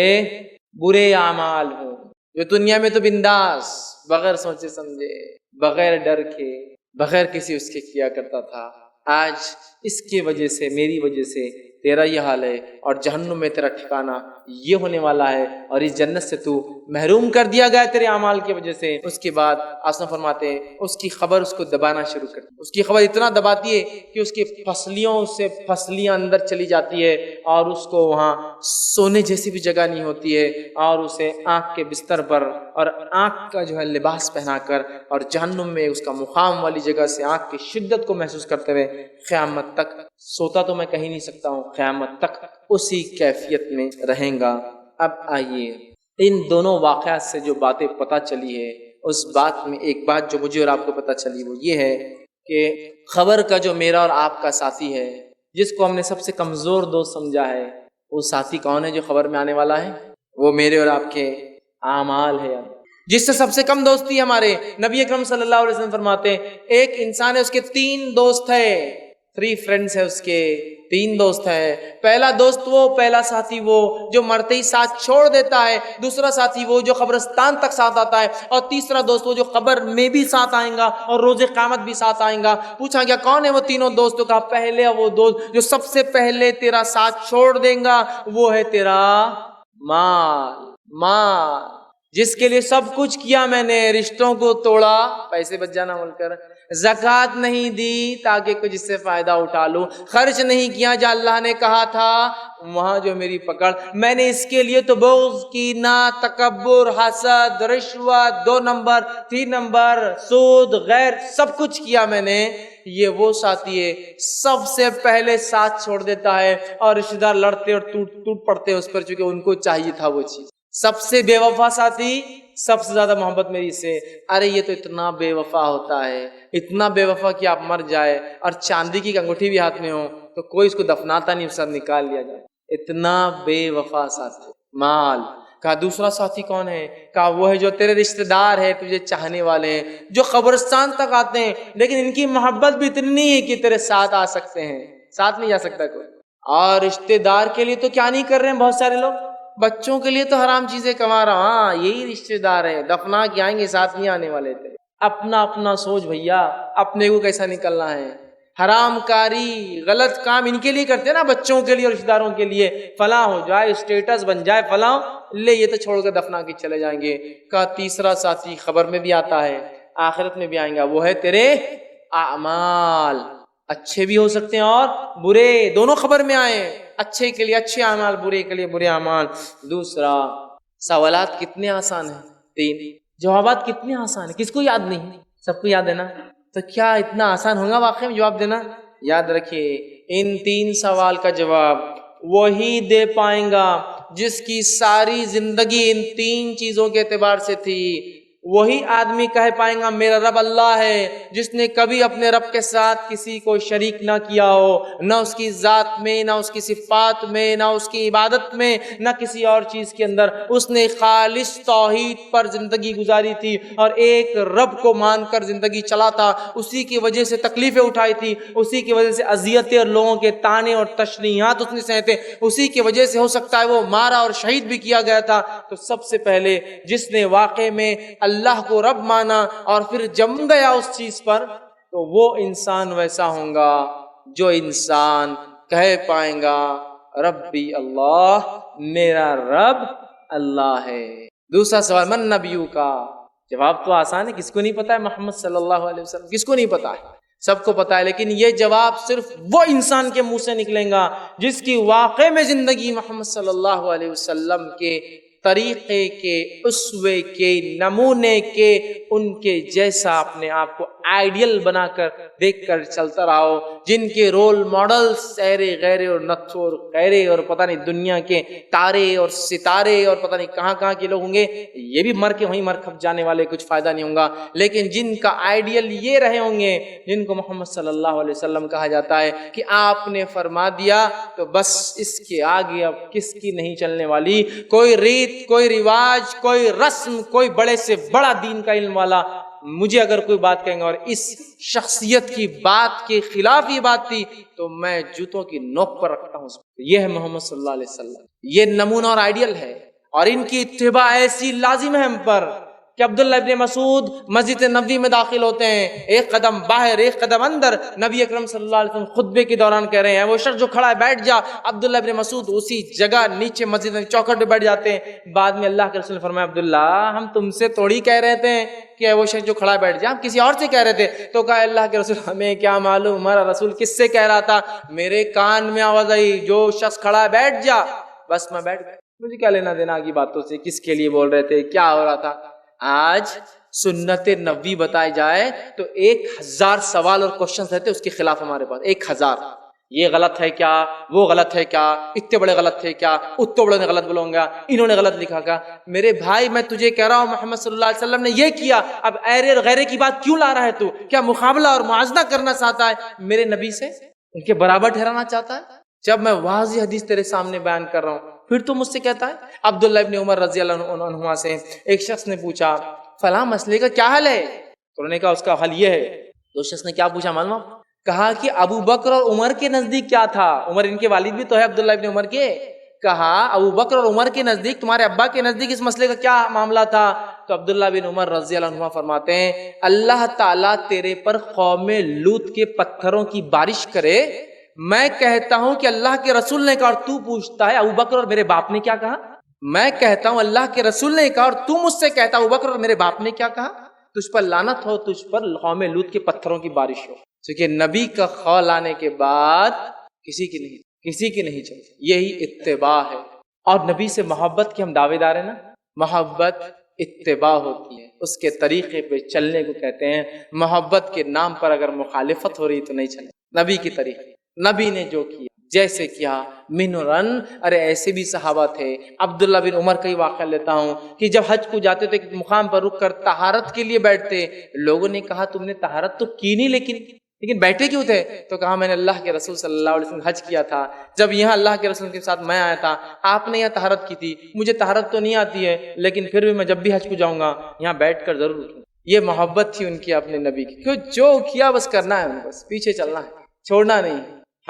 Speaker 1: برے اعمال ہوں، جو دنیا میں تو بنداس بغیر سوچے سمجھے، بغیر ڈر کے، بغیر کسی اس کے کیا کرتا تھا، آج اس کی وجہ سے، میری وجہ سے تیرا یہ حال ہے، اور جہنم میں تیرا ٹھکانہ یہ ہونے والا ہے، اور اس جنت سے تو محروم کر دیا گیا تیرے اعمال کی وجہ سے۔ اس کے بعد آسمان فرماتے ہیں اس کی خبر اس کو دبانا شروع کر، اس کی خبر اتنا دباتی ہے کہ اس کی پسلیوں سے پسلیاں اندر چلی جاتی ہے اور اس کو وہاں سونے جیسی بھی جگہ نہیں ہوتی ہے، اور اسے آنکھ کے بستر پر اور آنکھ کا جو ہے لباس پہنا کر اور جہنم میں اس کا مقام والی جگہ سے آنکھ کی شدت کو محسوس کرتے ہوئے قیامت تک، سوتا تو میں کہیں نہیں سکتا ہوں، قیامت تک اسی کیفیت میں رہیں گا۔ اب آئیے ان دونوں واقعات سے جو باتیں پتہ چلی ہے، اس بات میں ایک بات جو مجھے اور آپ کو پتہ چلی وہ یہ ہے کہ خبر کا جو میرا اور آپ کا ساتھی ہے، جس کو ہم نے سب سے کمزور دوست سمجھا ہے، وہ ساتھی کون ہے جو خبر میں آنے والا ہے؟ وہ میرے اور آپ کے اعمال ہے۔ جس سے سب سے کم دوستی ہمارے نبی اکرم صلی اللہ علیہ وسلم فرماتے ہیں ایک انسان ہے، اس کے 3 دوست ہے، 3 فرینڈز ہے، اس کے 3 دوست ہے۔ پہلا دوست وہ، پہلا ساتھی وہ جو مرتے ہی ساتھ چھوڑ دیتا ہے، دوسرا ساتھی وہ جو قبرستان تک ساتھ آتا ہے، اور تیسرا دوست وہ جو قبر میں بھی ساتھ آئیں گا اور روز قیامت بھی ساتھ آئیں گا۔ پوچھا گیا کون ہے وہ تینوں دوستوں کا؟ پہلے وہ دوست جو سب سے پہلے تیرا ساتھ چھوڑ دیں گا وہ ہے تیرا مال، جس کے لیے سب کچھ کیا میں نے، رشتوں کو توڑا، پیسے بچ جانا بول کر، زکوٰۃ نہیں دی تاکہ کچھ اس سے فائدہ اٹھا لوں، خرچ نہیں کیا جہاں اللہ نے کہا تھا، وہاں جو میری پکڑ، میں نے اس کے لیے تو بغض، کینہ، تکبر، حسد، رشوت، 2 نمبر، 3 نمبر، سود، غیر، سب کچھ کیا میں نے۔ یہ وہ ساتھی ہے سب سے پہلے ساتھ چھوڑ دیتا ہے اور رشتہ دار لڑتے اور ٹوٹ پڑتے اس پر، چونکہ ان کو چاہیے تھا وہ چیز۔ سب سے بے وفا ساتھی، سب سے زیادہ محبت میری سے، ارے یہ تو اتنا بے وفا ہوتا ہے، اتنا بے وفا کہ آپ مر جائے اور چاندی کی انگوٹھی بھی ہاتھ میں ہو تو کوئی اس کو دفناتا نہیں، اس سے نکال لیا جائے، اتنا بے وفا ساتھی۔ مال کہا دوسرا ساتھی کون ہے؟ کہا وہ ہے جو تیرے رشتہ دار ہے، تجھے چاہنے والے ہیں، جو قبرستان تک آتے ہیں لیکن ان کی محبت بھی اتنی نہیں ہے کہ تیرے ساتھ آ سکتے ہیں، ساتھ نہیں جا سکتا کوئی۔ اور رشتہ دار کے لیے تو کیا نہیں کر رہے ہیں بہت سارے لوگ، بچوں کے لیے تو حرام چیزیں کما رہا ہوں، ہاں یہی رشتے دار ہیں، دفنا کے آئیں گے ساتھ نہیں آنے والے تھے۔ اپنا اپنا سوچ بھیا، اپنے کو کیسا نکلنا ہے۔ حرام کاری غلط کام ان کے لیے کرتے ہیں نا، بچوں کے لیے اور رشتے داروں کے لیے، فلاں ہو جائے، اسٹیٹس بن جائے، فلاں لے یہ تو چھوڑ کر دفنا کے چلے جائیں گے۔ کا تیسرا ساتھی خبر میں بھی آتا ہے، آخرت میں بھی آئیں گا، وہ ہے تیرے اعمال، اچھے بھی ہو سکتے ہیں اور برے، دونوں خبر میں آئے، اچھے کے لیے اچھے اعمال، برے کے لیے برے اعمال۔ دوسرا، سوالات کتنے آسان ہیں، 3، جوابات کتنے آسان ہیں، کس کو یاد نہیں، سب کو یاد ہے نا، تو کیا اتنا آسان ہوگا واقعی میں جواب دینا؟ یاد رکھیے ان 3 سوال کا جواب وہی دے پائیں گا جس کی ساری زندگی ان 3 چیزوں کے اعتبار سے تھی۔ وہی آدمی کہہ پائیں گا میرا رب اللہ ہے جس نے کبھی اپنے رب کے ساتھ کسی کو شریک نہ کیا ہو، نہ اس کی ذات میں، نہ اس کی صفات میں، نہ اس کی عبادت میں، نہ کسی اور چیز کے اندر۔ اس نے خالص توحید پر زندگی گزاری تھی اور ایک رب کو مان کر زندگی چلا تھا، اسی کی وجہ سے تکلیفیں اٹھائی تھی، اسی کی وجہ سے اذیتیں اور لوگوں کے طعنے اور تشنیعات اس نے سہتے، اسی کی وجہ سے ہو سکتا ہے وہ مارا اور شہید بھی کیا گیا تھا۔ تو سب سے پہلے جس نے واقع میں اللہ کو رب مانا اور پھر جم گیا اس چیز پر، تو وہ انسان ویسا ہوگا جو انسان کہہ پائیں گا ربی اللہ، میرا رب اللہ ہے۔ دوسرا سوال، من نبیو کا، جواب تو آسان ہے، کس کو نہیں پتا ہے محمد صلی اللہ علیہ وسلم، کس کو نہیں پتا ہے، سب کو پتا ہے، لیکن یہ جواب صرف وہ انسان کے منہ سے نکلے گا جس کی واقع میں زندگی محمد صلی اللہ علیہ وسلم کے طریقے کے، اسوے کے، نمونے کے، ان کے جیسا اپنے آپ کو آئیڈیل بنا کر دیکھ کر چلتا رہا ہو، جن کے رول ماڈل سیرے غیرے اور نتھور غیرے اور پتہ نہیں دنیا کے تارے اور ستارے اور پتہ نہیں کہاں کہاں کے لوگ ہوں گے، یہ بھی مر کے وہیں مر کھپ جانے والے، کچھ فائدہ نہیں ہوگا، لیکن جن کا آئیڈیل یہ رہے ہوں گے، جن کو محمد صلی اللہ علیہ وسلم کہا جاتا ہے کہ آپ نے فرما دیا تو بس اس کے آگے اب کس کی نہیں چلنے والی، کوئی ریت، کوئی رواج، کوئی رسم، کوئی بڑے سے بڑا دین کا علم والا مجھے اگر کوئی بات کہیں گے اور اس شخصیت کی بات کے خلاف یہ بات تھی تو میں جوتوں کی نوک پر رکھتا ہوں۔ یہ ہے محمد صلی اللہ علیہ وسلم، یہ نمونہ اور آئیڈیل ہے، اور ان کی اتباع ایسی لازم ہے ہم پر کہ عبداللہ ابن مسعود مسجد نبوی میں داخل ہوتے ہیں، ایک قدم باہر ایک قدم اندر، نبی اکرم صلی اللہ علیہ وسلم خطبے کے دوران کہہ رہے ہیں وہ شخص جو کھڑا ہے بیٹھ جا، عبداللہ ابن مسعود اسی جگہ نیچے مسجد میں چوکھٹ پہ بیٹھ جاتے ہیں۔ بعد میں اللہ کے رسول نے فرمایا عبداللہ ہم تم سے تھوڑی کہہ رہے تھے کہ وہ شخص جو کھڑا بیٹھ جا، ہم کسی اور سے کہہ رہے تھے۔ تو کہا اللہ کے رسول ہمیں کیا معلوم ہمارا رسول کس سے کہہ رہا تھا، میرے کان میں آواز آئی جو شخص کھڑا ہے بیٹھ جا، بس میں بیٹھ گیا، مجھے کیا لینا دینا کی باتوں سے، کس کے لیے بول رہے تھے، کیا ہو رہا تھا۔ آج سنت نبوی بتائی جائے تو 1000 سوال اور کوشچن رہتے اس کے خلاف ہمارے پاس، 1000، یہ غلط ہے کیا، وہ غلط ہے کیا، اتنے بڑے غلط تھے کیا، اتنے بڑے نے غلط بولوں گا، انہوں نے غلط لکھا کیا۔ میرے بھائی میں تجھے کہہ رہا ہوں محمد صلی اللہ علیہ وسلم نے یہ کیا، اب ایرے اور غیرے کی بات کیوں لا رہا ہے تو، کیا مقابلہ اور موازنہ کرنا چاہتا ہے میرے نبی سے، ان کے برابر ٹھہرانا چاہتا ہے؟ جب میں واضح حدیث تیرے سامنے بیان کر رہا ہوں پھر تو مجھ سے کہتا ہے۔ عبداللہ ابن عمر رضی اللہ عنہما سے ایک شخص نے پوچھا فلاں مسئلے کا کیا حل ہے، تو انہوں نے کہا اس کا حل یہ ہے۔ تو شخص نے کیا پوچھا معلوم؟ کہا کہ ابو بکر اور عمر کے نزدیک کیا تھا، عمر ان کے والد بھی تو ہے عبداللہ ابن عمر کے، کہا ابو بکر اور عمر کے نزدیک، تمہارے ابا کے نزدیک اس مسئلے کا کیا معاملہ تھا؟ تو عبداللہ بن عمر رضی اللہ عنہ فرماتے ہیں اللہ تعالیٰ تیرے پر قوم لوط کے پتھروں کی بارش کرے، میں کہتا ہوں کہ اللہ کے رسول نے کہا اور تو پوچھتا ہے ابو بکر اور میرے باپ نے کیا کہا، میں کہتا ہوں اللہ کے رسول نے کہا اور تو مجھ سے کہتا ابو بکر اور میرے باپ نے کیا کہا، تجھ پر لعنت ہو، تجھ پر قوم لوط کے پتھروں کی بارش ہو۔ کیونکہ نبی کا قول آنے کے بعد کسی کی نہیں چلتی، یہی اتباع ہے۔ اور نبی سے محبت کے ہم دعوے دار ہیں نا، محبت اتباع ہوتی ہے، اس کے طریقے پہ چلنے کو کہتے ہیں۔ محبت کے نام پر اگر مخالفت ہو رہی تو نہیں چلے، نبی کے طریقے، نبی نے جو کیا جیسے کیا منورن، ارے ایسے بھی صحابہ تھے۔ عبداللہ بن عمر کا ہی واقعہ لیتا ہوں کہ جب حج کو جاتے تو ایک مقام پر رک کر طہارت کے لیے بیٹھتے، لوگوں نے کہا تم نے طہارت تو کی نہیں لیکن بیٹھے کیوں تھے؟ تو کہا میں نے اللہ کے رسول صلی اللہ علیہ وسلم حج کیا تھا، جب یہاں اللہ کے رسول کے ساتھ میں آیا تھا آپ نے یہاں طہارت کی تھی، مجھے طہارت تو نہیں آتی ہے لیکن پھر بھی میں جب بھی حج کو جاؤں گا یہاں بیٹھ کر ضرور اٹھوں۔ یہ محبت تھی ان کی اپنے نبی کی، جو کیا بس کرنا ہے، بس پیچھے چلنا ہے، چھوڑنا نہیں۔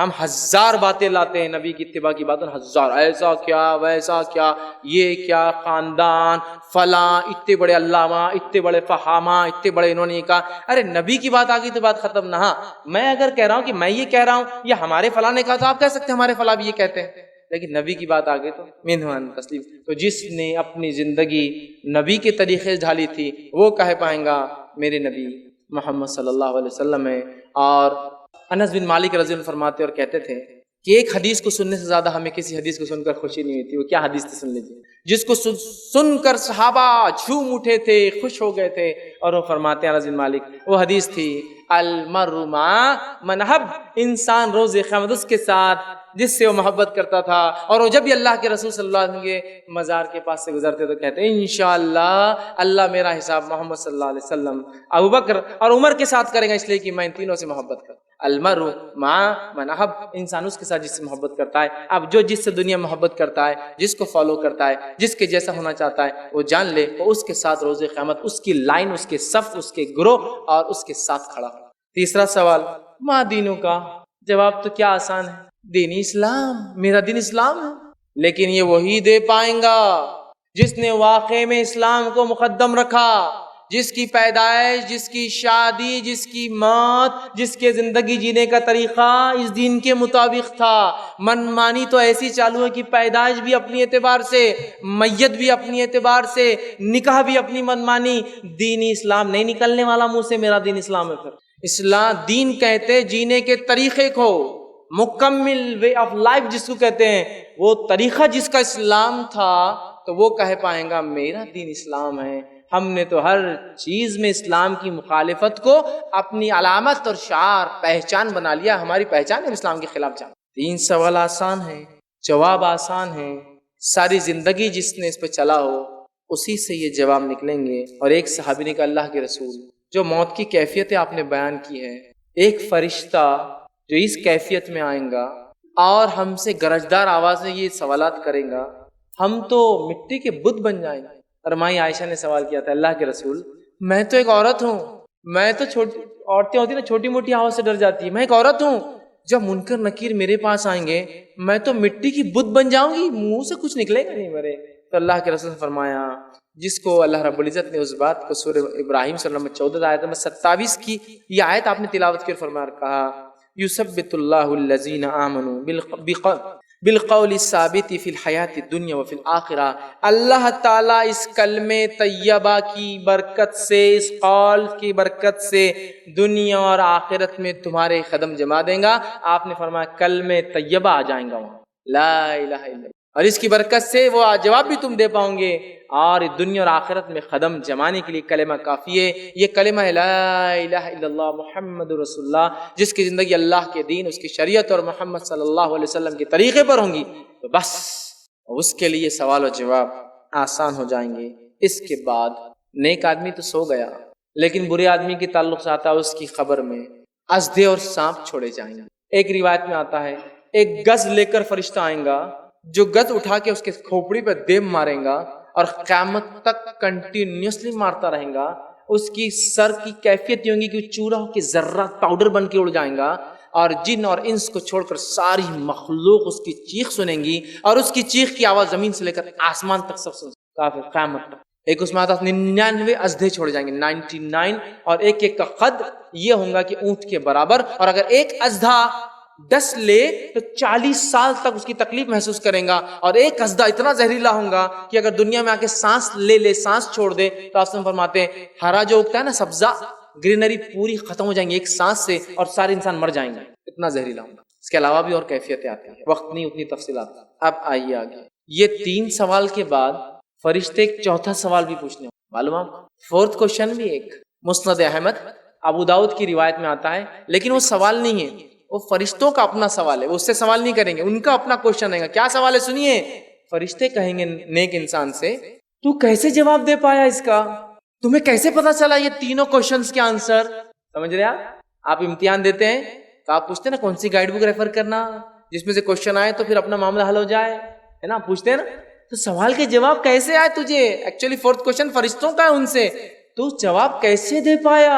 Speaker 1: ہم ہزار باتیں لاتے ہیں نبی کی اتباع کی باتوں، ہزار، ایسا کیا ویسا کیا، یہ کیا خاندان فلاں، اتنے بڑے علامہ، اتنے بڑے فہامہ، اتنے بڑے انہوں نے یہ کہا. ارے نبی کی بات آ گئی تو بات ختم نہ. ہاں میں اگر کہہ رہا ہوں کہ میں یہ کہہ رہا ہوں یا ہمارے فلاں نے کہا تو آپ کہہ سکتے ہیں ہمارے فلاں بھی یہ کہتے ہیں، لیکن نبی کی بات آ گئی تو منہن تسلیم. تو جس نے اپنی زندگی نبی کے طریقے سے ڈھالی تھی وہ کہہ پائیں گا میرے نبی محمد صلی اللہ علیہ وسلم ہے. اور انس بن مالک رضی اللہ عنہ فرماتے اور کہتے تھے کہ ایک حدیث کو سننے سے زیادہ ہمیں کسی حدیث کو سن کر خوشی نہیں ہوتی. وہ کیا حدیث تھی سن لیجیے، جس کو سن کر صحابہ جھوم اٹھے تھے، خوش ہو گئے تھے. اور وہ فرماتے ہیں انس بن مالک، وہ حدیث تھی المرء مع من احب، انسان روز قیامت اس کے ساتھ جس سے وہ محبت کرتا تھا. اور وہ جب بھی اللہ کے رسول صلی اللہ علیہ وسلم کے مزار کے پاس سے گزرتے تو کہتے ہیں انشاءاللہ اللہ میرا حساب محمد صلی اللہ علیہ وسلم، ابوبکر اور عمر کے ساتھ کریں گا، اس لیے کہ میں ان تینوں سے محبت کرتا. المرء مع من احب، انسان اس کے ساتھ جس سے محبت کرتا ہے. اب جو جس سے دنیا محبت کرتا ہے، جس کو فالو کرتا ہے، جس کے جیسا ہونا چاہتا ہے، وہ جان لے وہ اس کے ساتھ روز قیامت اس کی لائن، اس کے صف، اس کے گروہ اور اس کے ساتھ کھڑا. تیسرا سوال، ما دینوں کا؟ جواب تو کیا آسان ہے، دین اسلام، میرا دین اسلام ہے. لیکن یہ وہی دے پائیں گا جس نے واقعے میں اسلام کو مقدم رکھا، جس کی پیدائش، جس کی شادی، جس کی موت، جس کے زندگی جینے کا طریقہ اس دین کے مطابق تھا. من مانی تو ایسی چالو ہے کہ پیدائش بھی اپنی اعتبار سے، میت بھی اپنی اعتبار سے، نکاح بھی اپنی من مانی. دین اسلام نہیں نکلنے والا منہ سے میرا دین اسلام ہے. پھر اسلام دین کہتے جینے کے طریقے کو، مکمل وے آف لائف جس کو کہتے ہیں، وہ طریقہ جس کا اسلام تھا تو وہ کہہ پائیں گا میرا دین اسلام ہے. ہم نے تو ہر چیز میں اسلام کی مخالفت کو اپنی علامت اور شعار، پہچان بنا لیا. ہماری پہچان ہے اسلام کے خلاف جانا. 3 سوال آسان ہے، جواب آسان ہے. ساری زندگی جس نے اس پہ چلا ہو اسی سے یہ جواب نکلیں گے. اور ایک صحابی نے کہا اللہ کے رسول، جو موت کی کیفیتیں آپ نے بیان کی ہے، ایک فرشتہ جو اس کیفیت میں آئیں گا اور ہم سے گرجدار آواز میں یہ سوالات کریں گا، ہم تو مٹی کے بت بن جائیں گے. اور مائی عائشہ نے سوال کیا تھا اللہ کے رسول، میں تو ایک عورت ہوں، میں تو عورتیں ہوتی نا چھوٹی موٹی آواز سے ڈر جاتی ہے، میں ایک عورت ہوں، جب منکر نکیر میرے پاس آئیں گے میں تو مٹی کی بت بن جاؤں گی، منہ سے کچھ نکلے گا نہیں میرے. تو اللہ کے رسول نے فرمایا، جس کو اللہ رب العزت نے اس بات کو سورہ ابراہیم صلی اللہ علیہ وسلم 14 آیت نمبر 27 کی یہ آیت آپ نے تلاوت کی اور فرمایا کہا یثبت اللہ الذین آمنوا بالقول الثابت فی الحیات الدنیا وفی الآخرہ. اللہ تعالیٰ اس کلمہ طیبہ کی برکت سے، اس قول کی برکت سے دنیا اور آخرت میں تمہارے قدم جما دیں گا. آپ نے فرمایا کلمہ طیبہ آ جائیں گا وہاں، لا الہ الا اللہ، اور اس کی برکت سے وہ جواب بھی تم دے پاؤں گے. اور دنیا اور آخرت میں قدم جمانے کے لیے کلمہ کافی ہے. یہ کلمہ ہے لا الہ الا اللہ محمد رسول اللہ، جس کی زندگی اللہ کے دین، اس کی شریعت اور محمد صلی اللہ علیہ وسلم کے طریقے پر ہوں گی تو بس اس کے لیے سوال و جواب آسان ہو جائیں گے. اس کے بعد نیک آدمی تو سو گیا، لیکن برے آدمی کے تعلق سے آتا ہے اس کی خبر میں اژدھے اور سانپ چھوڑے جائیں گے. ایک روایت میں آتا ہے ایک گز لے کر فرشتہ آئیں گا جو گز اٹھا کے اس کے کھوپڑی پہ دیم ماریں گا اور قیامت تک کنٹینیوسلی مارتا رہیں گا. اس کی سر کی کیفیت یہ ہوگی کہ چورا ہو کے ذرات پاؤڈر بن کے اڑ جائیں گا، اور جن اور انس کو چھوڑ کر ساری مخلوق اس کی چیخ سنیں گی، اور اس کی چیخ کی آواز زمین سے لے کر آسمان تک سب سن کافر قیامت تک. ایک اس میں آتا 99 اژدھے چھوڑے جائیں گے، 99، اور ایک ایک کا قد یہ ہوگا کہ اونٹ کے برابر. اور اگر ایک اژدھا 10 لے تو 40 سال تک اس کی تکلیف محسوس کریں گا. اور ایک اژدھا اتنا زہریلا ہوگا کہ اگر دنیا میں آ کے سانس لے سانس چھوڑ دے تو آپ سے فرماتے ہیں ہرا جو اگتا ہے نا سبزہ، گرینری پوری ختم ہو جائیں گی ایک سانس سے، اور سارے انسان مر جائیں گے، اتنا زہریلا ہوگا. اس کے علاوہ بھی اور کیفیتیں آتی ہیں، وقت نہیں اتنی تفصیلات. اب آئیے آگے. یہ 3 سوال کے بعد فرشتے ایک چوتھا سوال بھی پوچھنے معلوم آپ. 4تھ کوشچن بھی ایک مسند احمد ابو داؤد کی روایت میں آتا ہے، لیکن وہ سوال نہیں ہے، وہ فرشتوں کا اپنا سوال ہے. وہ اس سے سوال نہیں کریں گے، ان کا اپنا کوشچن ہے. کیا سوال ہے سنیے. فرشتے کہیں گے نیک انسان سے تو کیسے جواب دے پایا اس کا، تمہیں کیسے پتا چلا یہ تینوں کوشچنز کے آنسر. سمجھ رہے آپ امتحان دیتے ہیں تو آپ پوچھتے ہیں نا کون سی گائیڈ بک ریفر کرنا جس میں سے کوشچن آئے تو پھر اپنا معاملہ حل ہو جائے، ہے نا، پوچھتے ہیں نا. تو سوال کے جواب کیسے آئے تجھے، ایکچولی 4تھ کوشچن فرشتوں کا ہے ان سے، تو جواب کیسے دے پایا،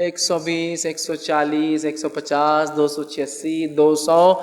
Speaker 1: 120, 140, 150, 286, 200,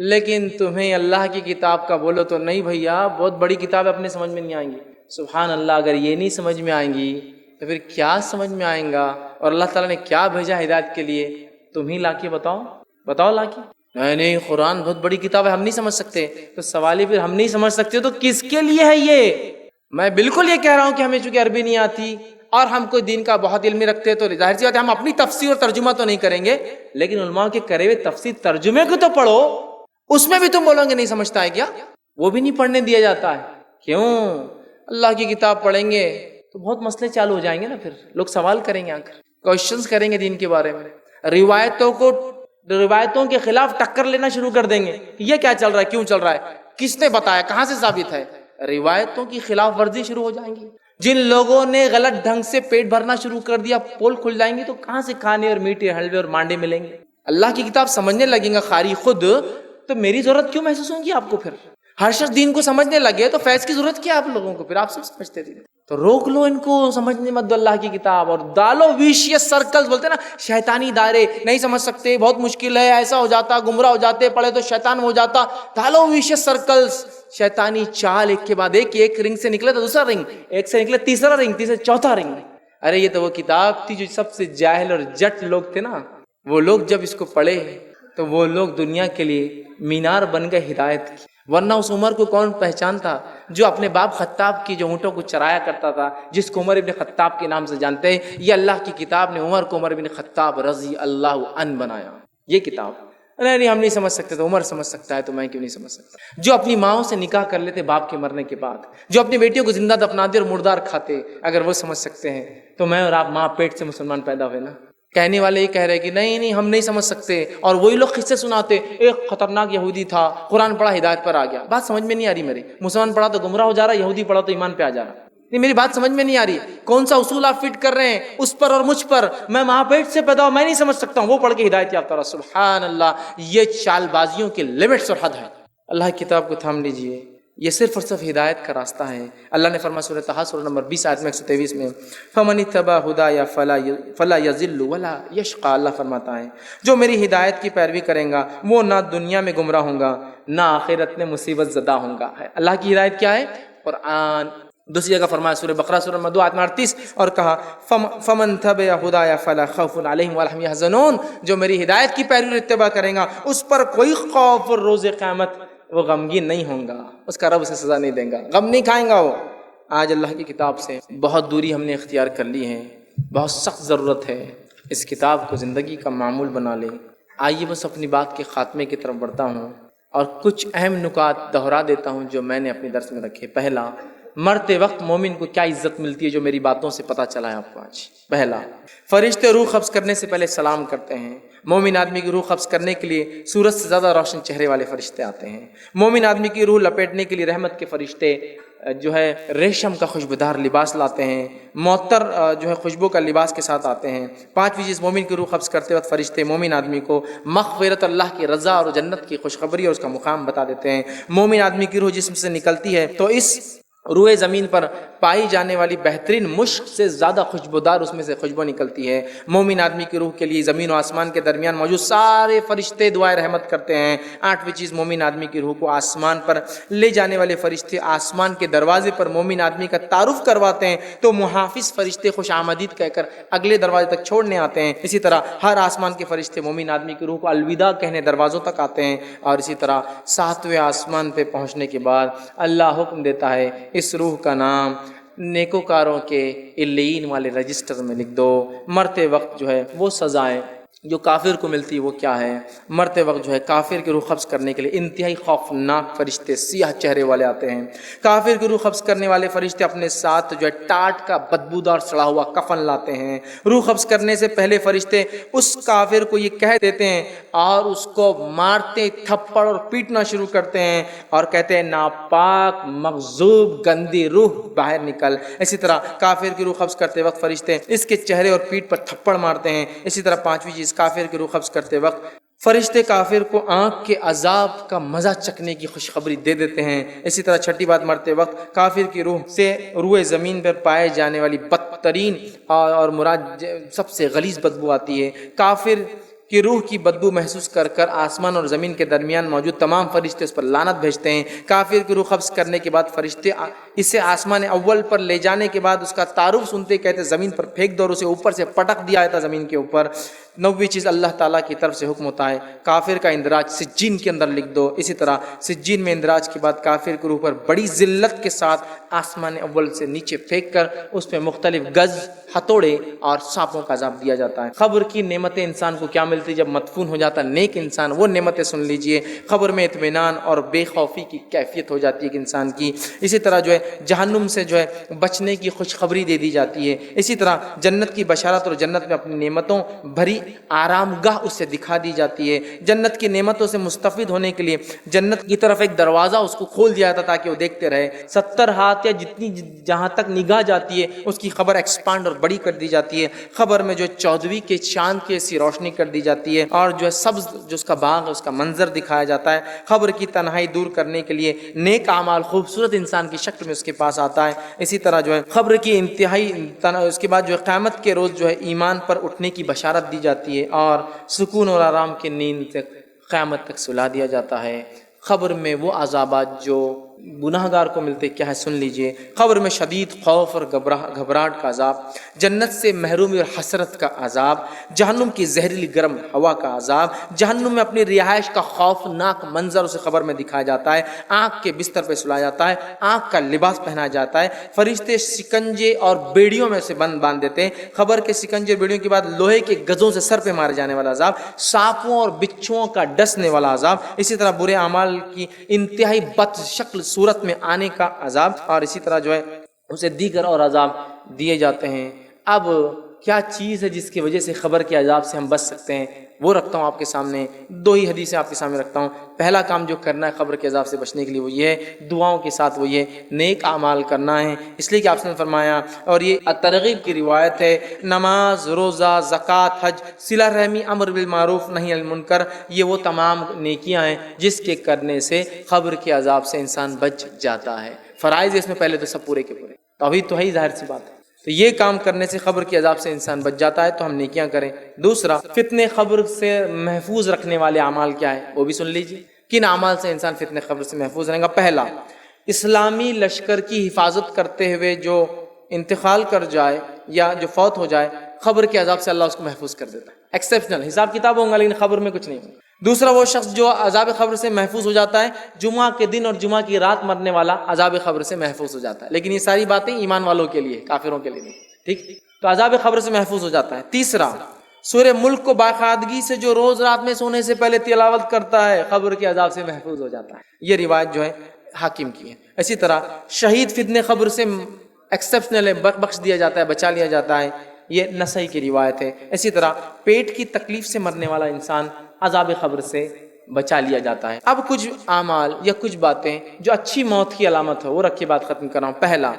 Speaker 1: لیکن تمہیں اللہ کی کتاب کا بولو تو نہیں بھیا، بہت بڑی کتاب ہے، اپنے سمجھ میں نہیں آئیں گی۔ سبحان اللہ، اگر یہ نہیں سمجھ میں آئیں گی تو پھر کیا سمجھ میں آئیں گا؟ اور اللہ تعالیٰ نے کیا بھیجا ہدایت کے لیے؟ تم ہی لا کے بتاؤ لا کے۔ نہیں قرآن بہت بڑی کتاب ہے، ہم نہیں سمجھ سکتے۔ تو سوال ہی پھر ہم نہیں سمجھ سکتے تو کس کے لیے ہے یہ؟ میں بالکل یہ کہہ رہا ہوں کہ ہمیں چونکہ عربی نہیں آتی اور ہم کوئی دین کا بہت علمی رکھتے ہیں تو ظاہر سی بات ہے ہم اپنی تفسیر اور ترجمہ تو نہیں کریں گے، لیکن علماء کے کرے ہوئے تفسیر ترجمے کو تو پڑھو۔ اس میں بھی تم بولو گے نہیں سمجھتا ہے کیا؟ وہ بھی نہیں پڑھنے دیا جاتا ہے۔ کیوں؟ اللہ کی کتاب پڑھیں گے تو بہت مسئلے چالو ہو جائیں گے نا، پھر لوگ سوال کریں گے، آ کر کوشچنز کریں گے دین کے بارے میں، روایتوں کے خلاف ٹکر لینا شروع کر دیں گے کہ یہ کیا چل رہا ہے، کیوں چل رہا ہے، کس نے بتایا، کہاں سے ثابت ہے؟ روایتوں کی خلاف ورزی شروع ہو جائیں گی۔ جن لوگوں نے غلط ڈھنگ سے پیٹ بھرنا شروع کر دیا، پول کھل جائیں گے، تو کہاں سے کھانے اور میٹھے حلوے اور مانڈے ملیں گے؟ اللہ کی کتاب سمجھنے لگیں گا قاری خود، تو میری ضرورت کیوں محسوس ہوگی آپ کو؟ پھر ہر شخص دین کو سمجھنے لگے تو فیض کی ضرورت کیا ہے آپ لوگوں کو؟ پھر آپ سب سمجھتے تھے تو روک لو ان کو، سمجھنے مت دو اللہ کی کتاب، اور ڈالو ویشیس سرکلز، بولتے ہیں نا شیطانی دائرے، نہیں سمجھ سکتے، بہت مشکل ہے، ایسا ہو جاتا، گمراہ ہو جاتے، پڑھے تو شیطان ہو جاتا۔ ڈالو ویشیس سرکلز، شیطانی چال ایک کے بعد ایک رنگ سے نکلے تو دوسرا رنگ، ایک سے نکلے تیسرا رنگ، تیسرا چوتھا رنگ۔ ارے یہ تو وہ کتاب تھی جو سب سے جاہل اور جٹ لوگ تھے نا، وہ لوگ جب اس کو پڑھے تو وہ لوگ دنیا کے لیے مینار بن گئے ہدایت کی۔ ورنہ اس عمر کو کون پہچانتا جو اپنے باپ خطاب کی جو اونٹوں کو چرایا کرتا تھا، جس کو عمر ابن خطاب کے نام سے جانتے ہیں؟ یہ اللہ کی کتاب نے عمر کو عمر ابن خطاب رضی اللہ عنہ بنایا۔ یہ کتاب نہیں ہم نہیں سمجھ سکتے تو عمر سمجھ سکتا ہے تو میں کیوں نہیں سمجھ سکتا؟ جو اپنی ماؤں سے نکاح کر لیتے باپ کے مرنے کے بعد، جو اپنی بیٹیوں کو زندہ دفناتے اور مردار کھاتے، اگر وہ سمجھ سکتے ہیں تو میں اور آپ ماں پیٹ سے مسلمان پیدا ہوئے نا۔ کہنے والے یہ کہہ رہے کہ نہیں ہم نہیں سمجھ سکتے، اور وہی لوگ قصے سناتے، ایک خطرناک یہودی تھا، قرآن پڑھا ہدایت پر آ گیا۔ بات سمجھ میں نہیں آ رہی میری، مسلمان پڑھا تو گمراہ ہو جا رہا، یہودی پڑھا تو ایمان پہ آ جا رہا۔ نہیں میری بات سمجھ میں نہیں آ رہی، کون سا اصول آپ فٹ کر رہے ہیں اس پر اور مجھ پر؟ میں ماں پیٹ سے پیدا ہوں، میں نہیں سمجھ سکتا ہوں، وہ پڑھ کے ہدایت یافتہ رہا۔ سبحان اللہ، یہ چال بازیوں کے لیمٹس اور حد ہے۔ اللہ کی کتاب کو تھام لیجئے، یہ صرف اور صرف ہدایت کا راستہ ہے۔ اللہ نے فرمایا سورہ طٰہٰ سورہ نمبر 20 آیت میں 123 میں، فَمَنِ اتَّبَعَ هُدَايَ فَلَا يَضِلُّ وَلَا يَشْقَىٰ۔ اللہ فرماتا ہے جو میری ہدایت کی پیروی کریں گا وہ نہ دنیا میں گمراہ ہوں گا نہ آخرت میں مصیبت زدہ ہوں گا۔ اللہ کی ہدایت کیا ہے؟ قرآن۔ دوسری جگہ فرمایا سورہ بقرہ سورہ نمبر 2 آیت 38 اور کہا فَمَنْ تَبِعَ هُدَايَ فَلَا خَوْفٌ عَلَيْهِمْ وَلَا هُمْ يَحْزَنُونَ۔ جو میری ہدایت کی پیروی اور اتباع کرے گا اس پر کوئی خوف اور روز قیامت وہ غمگین نہیں ہوں گا، اس کا رب اسے سزا نہیں دیں گا، غم نہیں کھائیں گا وہ۔ آج اللہ کی کتاب سے بہت دوری ہم نے اختیار کر لی ہے، بہت سخت ضرورت ہے اس کتاب کو زندگی کا معمول بنا لیں۔ آئیے بس اپنی بات کے خاتمے کی طرف بڑھتا ہوں اور کچھ اہم نکات دہرا دیتا ہوں جو میں نے اپنے درس میں رکھے۔ پہلا، مرتے وقت مومن کو کیا عزت ملتی ہے جو میری باتوں سے پتہ چلا ہے آپ کو آج۔ پہلا، فرشتے روح قبض کرنے سے پہلے سلام کرتے ہیں۔ مومن آدمی کی روح قبض کرنے کے لیے سورج سے زیادہ روشن چہرے والے فرشتے آتے ہیں۔ مومن آدمی کی روح لپیٹنے کے لیے رحمت کے فرشتے جو ہے ریشم کا خوشبودار لباس لاتے ہیں، معطر جو ہے خوشبو کا لباس کے ساتھ آتے ہیں۔ پانچویں چیز، مومن کی روح قبض کرتے وقت فرشتے مومن آدمی کو مغفرت، اللہ کی رضا اور جنت کی خوشخبری اور اس کا مقام بتا دیتے ہیں۔ مومن آدمی کی روح جسم سے نکلتی ہے تو اس روئے زمین پر پائی جانے والی بہترین مشک سے زیادہ خوشبودار اس میں سے خوشبو نکلتی ہے۔ مومن آدمی کی روح کے لیے زمین و آسمان کے درمیان موجود سارے فرشتے دعائے رحمت کرتے ہیں۔ آٹھویں چیز، مومن آدمی کی روح کو آسمان پر لے جانے والے فرشتے آسمان کے دروازے پر مومن آدمی کا تعارف کرواتے ہیں تو محافظ فرشتے خوش آمدید کہہ کر اگلے دروازے تک چھوڑنے آتے ہیں۔ اسی طرح ہر آسمان کے فرشتے مومن آدمی کی روح کو الوداع کہنے دروازوں تک آتے ہیں، اور اسی طرح ساتویں آسمان پہ پہنچنے کے بعد اللہ حکم دیتا ہے اس روح کا نام نیکوکاروں کے علیین والے رجسٹر میں لکھ دو۔ مرتے وقت جو ہے وہ سزائیں جو کافر کو ملتی ہے وہ کیا ہے؟ مرتے وقت جو ہے کافر کی روح قبض کرنے کے لیے انتہائی خوفناک فرشتے سیاہ چہرے والے آتے ہیں۔ کافر کی روح قبض کرنے والے فرشتے اپنے ساتھ جو ہے ٹاٹ کا بدبودار سڑا ہوا کفن لاتے ہیں۔ روح قبض کرنے سے پہلے فرشتے اس کافر کو یہ کہہ دیتے ہیں اور اس کو مارتے تھپڑ اور پیٹنا شروع کرتے ہیں اور کہتے ہیں ناپاک مغضوب گندی روح باہر نکل۔ اسی طرح کافر کی روح قبض کرتے وقت فرشتے اس کے چہرے اور پیٹھ پر تھپڑ مارتے ہیں۔ اسی طرح پانچویں چیز، کافر کی روح قبض کرتے وقت فرشتے کافر کو آنکھ کے عذاب کا مزہ چکھنے کی خوشخبری دے دیتے ہیں۔ اسی طرح چھٹی بات، مرتے وقت کافر کی روح سے روئے زمین پر پائے جانے والی بدترین اور مراد سب سے غلیظ بدبو آتی ہے۔ کافر کہ روح کی بدبو محسوس کر کر آسمان اور زمین کے درمیان موجود تمام فرشتے اس پر لعنت بھیجتے ہیں۔ کافر کی روح قبض کرنے کے بعد فرشتے اسے آسمان اول پر لے جانے کے بعد اس کا تعارف سنتے کہتے زمین پر پھینک دو، اور اسے اوپر سے پٹک دیا جاتا زمین کے اوپر۔ 9ویں چیز اللہ تعالیٰ کی طرف سے حکم ہوتا ہے کافر کا اندراج سجین کے اندر لکھ دو۔ اسی طرح سجین میں اندراج کے بعد کافر کی روح پر بڑی ذلت کے ساتھ آسمان اول سے نیچے پھینک کر اس پہ مختلف گز، ہتھوڑے اور سانپوں کا عذاب دیا جاتا ہے۔ قبر کی نعمتیں انسان کو کیا ملتی؟ جب مدفون ہو جاتا نیک انسان، وہ نعمتیں سن لیجئے۔ قبر میں اطمینان اور بے خوفی کی کیفیت ہو جاتی ہے انسان کی۔ اسی طرح جہنم سے بچنے کی خوشخبری دے دی جاتی ہے۔ اسی طرح جنت کی بشارت اور جنت میں اپنی نعمتوں بھری آرام گاہ اس سے دکھا دی جاتی ہے۔ جنت کی نعمتوں سے مستفید ہونے کے لیے جنت کی طرف ایک دروازہ اس کو کھول دیا جاتا تاکہ وہ دیکھتے رہے۔ 70 ہاتھ یا جہاں تک نگاہ جاتی ہے اس کی خبر ایکسپانڈ اور بڑی کر دی جاتی ہے۔ خبر میں 14ویں کے چاند کی ایسی روشنی کر دی جاتی ہے، اور سبز جو اس کا باغ ہے اس کا منظر دکھایا جاتا ہے۔ خبر کی تنہائی دور کرنے کے لیے نیک اعمال خوبصورت انسان کی شکل میں اس کے پاس آتا ہے۔ اسی طرح خبر کی انتہائی اس کے بعد قیامت کے روز ایمان پر اٹھنے کی بشارت دی جاتی ہے، اور سکون اور آرام کی نیند سے قیامت تک سلا دیا جاتا ہے۔ قبر میں وہ عذابات جو گناہ گار کو ملتے کیا ہے سن لیجئے۔ قبر میں شدید خوف اور گھبراہٹ کا عذاب، جنت سے محرومی اور حسرت کا عذاب، جہنم کی زہریلی گرم ہوا کا عذاب، جہنم میں اپنی رہائش کا خوفناک منظر اسے خبر میں دکھایا جاتا ہے۔ آنکھ کے بستر پہ سلایا جاتا ہے، آنکھ کا لباس پہنا جاتا ہے، فرشتے شکنجے اور بیڑیوں میں سے باندھ دیتے ہیں۔ خبر کے شکنجے اور بیڑیوں کے بعد لوہے کے گزوں سے سر پہ مارے جانے والا عذاب، سانپوں اور بچھوؤں کا ڈسنے والا عذاب، اسی طرح برے اعمال کی انتہائی بد شکل صورت میں آنے کا عذاب، اور اسی طرح اسے دیگر اور عذاب دیے جاتے ہیں۔ اب کیا چیز ہے جس کی وجہ سے خبر کے عذاب سے ہم بچ سکتے ہیں، وہ رکھتا ہوں آپ کے سامنے۔ 2 ہی حدیثیں آپ کے سامنے رکھتا ہوں۔ پہلا کام جو کرنا ہے خبر کے عذاب سے بچنے کے لیے وہ یہ ہے، دعاؤں کے ساتھ وہ یہ نیک اعمال کرنا ہے، اس لیے کہ آپ نے فرمایا، اور یہ ترغیب کی روایت ہے، نماز، روزہ، زکوٰۃ، حج، صلہ رحمی، امر بالمعروف نہی عن المنکر، یہ وہ تمام نیکیاں ہیں جس کے کرنے سے خبر کے عذاب سے انسان بچ جاتا ہے۔ فرائض اس میں پہلے تو سب پورے کے پورے، توحید تو ہے ہی، ظاہر سی بات ہے۔ تو یہ کام کرنے سے خبر کے عذاب سے انسان بچ جاتا ہے، تو ہم نیکیاں کریں۔ دوسرا، فتنے خبر سے محفوظ رکھنے والے اعمال کیا ہے وہ بھی سن لیجیے۔ کن اعمال سے انسان فتنے خبر سے محفوظ رہے گا؟ پہلا، اسلامی لشکر کی حفاظت کرتے ہوئے جو انتقال کر جائے یا جو فوت ہو جائے، خبر کے عذاب سے اللہ اس کو محفوظ کر دیتا ہے۔ ایکسیپشنل حساب کتاب ہوں گا لیکن خبر میں کچھ نہیں ہوگا۔ دوسرا، وہ شخص جو عذاب خبر سے محفوظ ہو جاتا ہے، جمعہ کے دن اور جمعہ کی رات مرنے والا عذاب خبر سے محفوظ ہو جاتا ہے، لیکن یہ ساری باتیں ایمان والوں کے لیے، کافروں کے لیے نہیں، ٹھیک؟ تو عذاب خبر سے محفوظ ہو جاتا ہے۔ تیسرا، سورہ ملک کو باقاعدگی سے جو روز رات میں سونے سے پہلے تلاوت کرتا ہے، خبر کے عذاب سے محفوظ ہو جاتا ہے۔ یہ روایت حاکم کی ہے۔ اسی طرح شہید فتنے خبر سے ایکسیپشنل ہے، بخش دیا جاتا ہے، بچا لیا جاتا ہے، یہ نسائی کی روایت ہے۔ اسی طرح پیٹ کی تکلیف سے مرنے والا انسان عذاب خبر سے بچا لیا جاتا ہے۔ اب کچھ اعمال یا کچھ باتیں جو اچھی موت کی علامت ہے وہ رکھ کے بات ختم کر رہا ہوں۔ پہلا،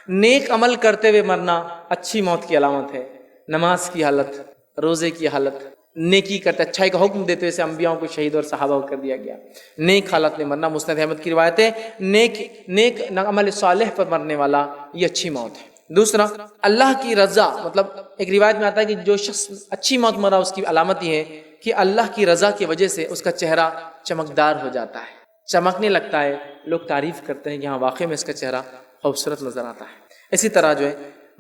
Speaker 1: نیک عمل کرتے ہوئے مرنا اچھی موت کی علامت ہے۔ نماز کی حالت، روزے کی حالت، نیکی کرتے اچھائی کا حکم دیتے ہوئے انبیاءوں کو شہید اور صحابہ کو کر دیا گیا۔ نیک حالت میں مرنا، مسند احمد کی روایت ہے، نیک عمل صالح پر مرنے والا یہ اچھی موت ہے۔ دوسرا، اللہ کی رضا، مطلب ایک روایت میں آتا ہے کہ جو شخص اچھی موت مرا اس کی علامت یہ ہے کہ اللہ کی رضا کی وجہ سے اس کا چہرہ چمکدار ہو جاتا ہے، چمکنے لگتا ہے، لوگ تعریف کرتے ہیں کہ ہاں واقعی میں اس کا چہرہ خوبصورت نظر آتا ہے۔ اسی طرح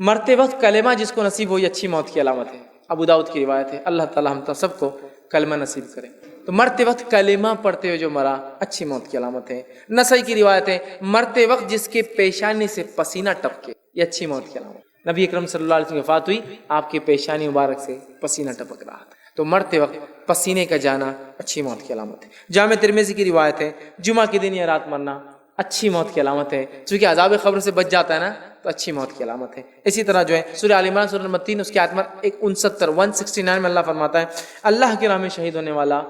Speaker 1: مرتے وقت کلمہ جس کو نصیب ہو یہ اچھی موت کی علامت ہے۔ ابو داؤد کی روایت ہے، اللہ تعالی ہم سب کو کلمہ نصیب کرے۔ تو مرتے وقت کلمہ پڑھتے ہوئے جو مرا اچھی موت کی علامت ہے۔ نسائی کی روایت ہے، مرتے وقت جس کے پیشانی سے پسینہ ٹپکے یہ اچھی موت کی علامت۔ نبی اکرم صلی اللہ علیہ وسلم کی وفات ہوئی، آپ کی پیشانی مبارک سے پسینہ ٹپک رہا تھا، تو مرتے وقت پسینے کا جانا اچھی موت کی علامت ہے۔ جامع ترمذی کی روایت ہے، جمعہ کے دن یا رات مرنا اچھی موت کی علامت ہے، چونکہ عذاب قبر سے بچ جاتا ہے نا، تو اچھی موت کی علامت ہے۔ اسی طرح سورہ آل عمران سورہ نمبر 3 اس کی آیت نمبر 169 میں اللہ فرماتا ہے، اللہ کی راہ میں شہید ہونے والا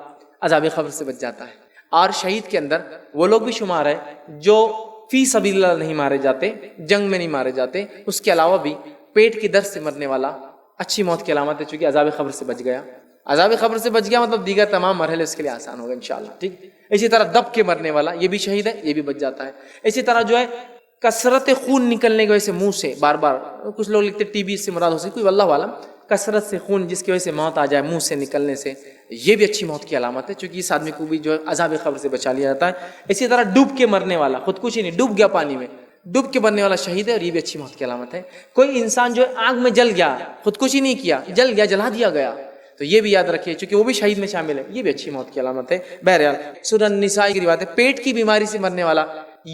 Speaker 1: عذاب قبر سے بچ جاتا ہے۔ اور شہید کے اندر وہ لوگ بھی شمار ہے جو فی سبیل اللہ نہیں مارے جاتے، جنگ میں نہیں مارے جاتے، اس کے علاوہ بھی پیٹ کی درد سے مرنے والا اچھی موت کی علامت ہے، چونکہ عذاب قبر سے بچ گیا۔ عذاب قبر سے بچ گیا مطلب دیگر تمام مرحلے اس کے لیے آسان ہوگا انشاءاللہ، ٹھیک۔ اسی طرح دب کے مرنے والا یہ بھی شہید ہے، یہ بھی بچ جاتا ہے۔ اسی طرح کثرت خون نکلنے کی وجہ سے منہ سے بار بار، کچھ لوگ لکھتے ٹی بی سے مراد ہو سکتی، کوئی واللہ عالم، کثرت سے خون جس کی وجہ سے موت آ جائے منہ سے نکلنے سے، یہ بھی اچھی موت کی علامت ہے، چونکہ اس آدمی کو بھی جو عذاب قبر سے بچا لیا جاتا ہے۔ اسی طرح ڈوب کے مرنے والا، خودکشی نہیں، ڈوب گیا پانی میں، ڈوب کے مرنے والا شہید ہے، اور یہ بھی اچھی موت کی علامت ہے۔ کوئی انسان جو آگ میں جل گیا، خودکشی نہیں کیا، جل گیا، جلا دیا گیا، تو یہ بھی یاد رکھیے چونکہ وہ بھی شہید میں شامل ہے، یہ بھی اچھی موت کی علامت ہے۔ بہرحال سورہ النساء کی روایت ہے، پیٹ کی بیماری سے مرنے والا،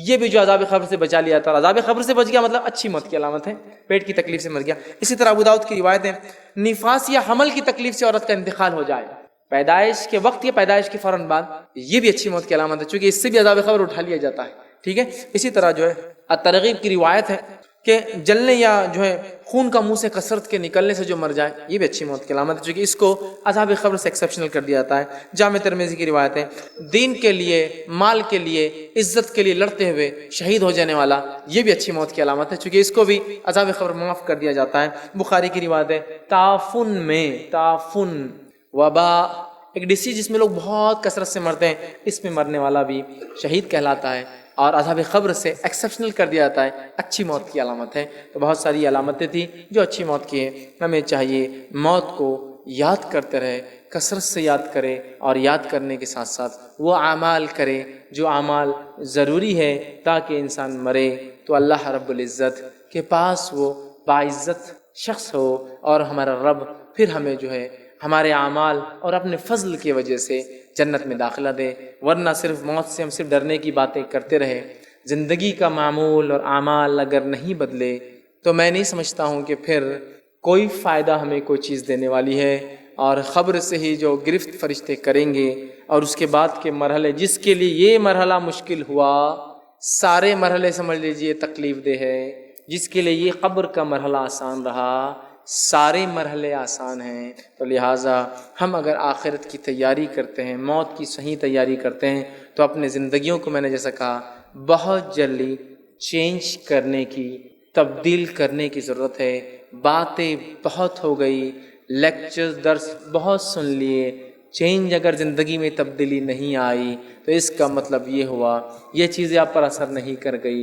Speaker 1: یہ بھی جو عذاب قبر سے بچا لیا تھا، عذاب قبر سے بچ گیا مطلب اچھی موت کی علامت ہے، پیٹ کی تکلیف سے مر گیا۔ اسی طرح ابو داؤد کی روایت ہے، نفاس یا حمل کی تکلیف سے عورت کا انتقال ہو جائے پیدائش کے وقت یا پیدائش کے فوراً بعد، یہ بھی اچھی موت کی علامت ہے، چونکہ اس سے بھی عذاب قبر اٹھا لیا جاتا ہے، ٹھیک ہے۔ اسی طرح جو ہے الترغیب کی روایت ہے کہ جلنے یا جو ہے خون کا منہ سے کثرت کے نکلنے سے جو مر جائے، یہ بھی اچھی موت کی علامت ہے، چونکہ اس کو عذاب قبر سے ایکسیپشنل کر دیا جاتا ہے۔ جامع ترمذی کی روایت ہے، دین کے لیے، مال کے لیے، عزت کے لیے لڑتے ہوئے شہید ہو جانے والا، یہ بھی اچھی موت کی علامت ہے، چونکہ اس کو بھی عذاب قبر معاف کر دیا جاتا ہے۔ بخاری کی روایت ہے، تعفن وبا، ایک ڈیزیز جس میں لوگ بہت کثرت سے مرتے ہیں، اس میں مرنے والا بھی شہید کہلاتا ہے، اور عذاب قبر سے ایکسیپشنل کر دیا جاتا ہے، اچھی موت کی علامت ہے۔ تو بہت ساری علامتیں تھیں جو اچھی موت کی ہیں، ہمیں چاہیے موت کو یاد کرتے رہے، کثرت سے یاد کرے، اور یاد کرنے کے ساتھ ساتھ وہ اعمال کرے جو اعمال ضروری ہے تاکہ انسان مرے تو اللہ رب العزت کے پاس وہ باعزت شخص ہو، اور ہمارا رب پھر ہمیں جو ہے ہمارے اعمال اور اپنے فضل کی وجہ سے جنت میں داخلہ دے، ورنہ صرف موت سے ہم صرف ڈرنے کی باتیں کرتے رہے، زندگی کا معمول اور اعمال اگر نہیں بدلے تو میں نہیں سمجھتا ہوں کہ پھر کوئی فائدہ ہمیں کوئی چیز دینے والی ہے۔ اور خبر سے ہی جو گرفت فرشتے کریں گے، اور اس کے بعد کے مرحلے، جس کے لیے یہ مرحلہ مشکل ہوا، سارے مرحلے سمجھ لیجئے تکلیف دہ ہے، جس کے لیے یہ قبر کا مرحلہ آسان رہا، سارے مرحلے آسان ہیں۔ تو لہٰذا ہم اگر آخرت کی تیاری کرتے ہیں، موت کی صحیح تیاری کرتے ہیں، تو اپنے زندگیوں کو میں نے جیسا کہا بہت جلدی چینج کرنے کی، تبدیل کرنے کی ضرورت ہے۔ باتیں بہت ہو گئی، لیکچرز درس بہت سن لیے، چینج اگر زندگی میں تبدیلی نہیں آئی تو اس کا مطلب یہ ہوا یہ چیزیں آپ پر اثر نہیں کر گئی۔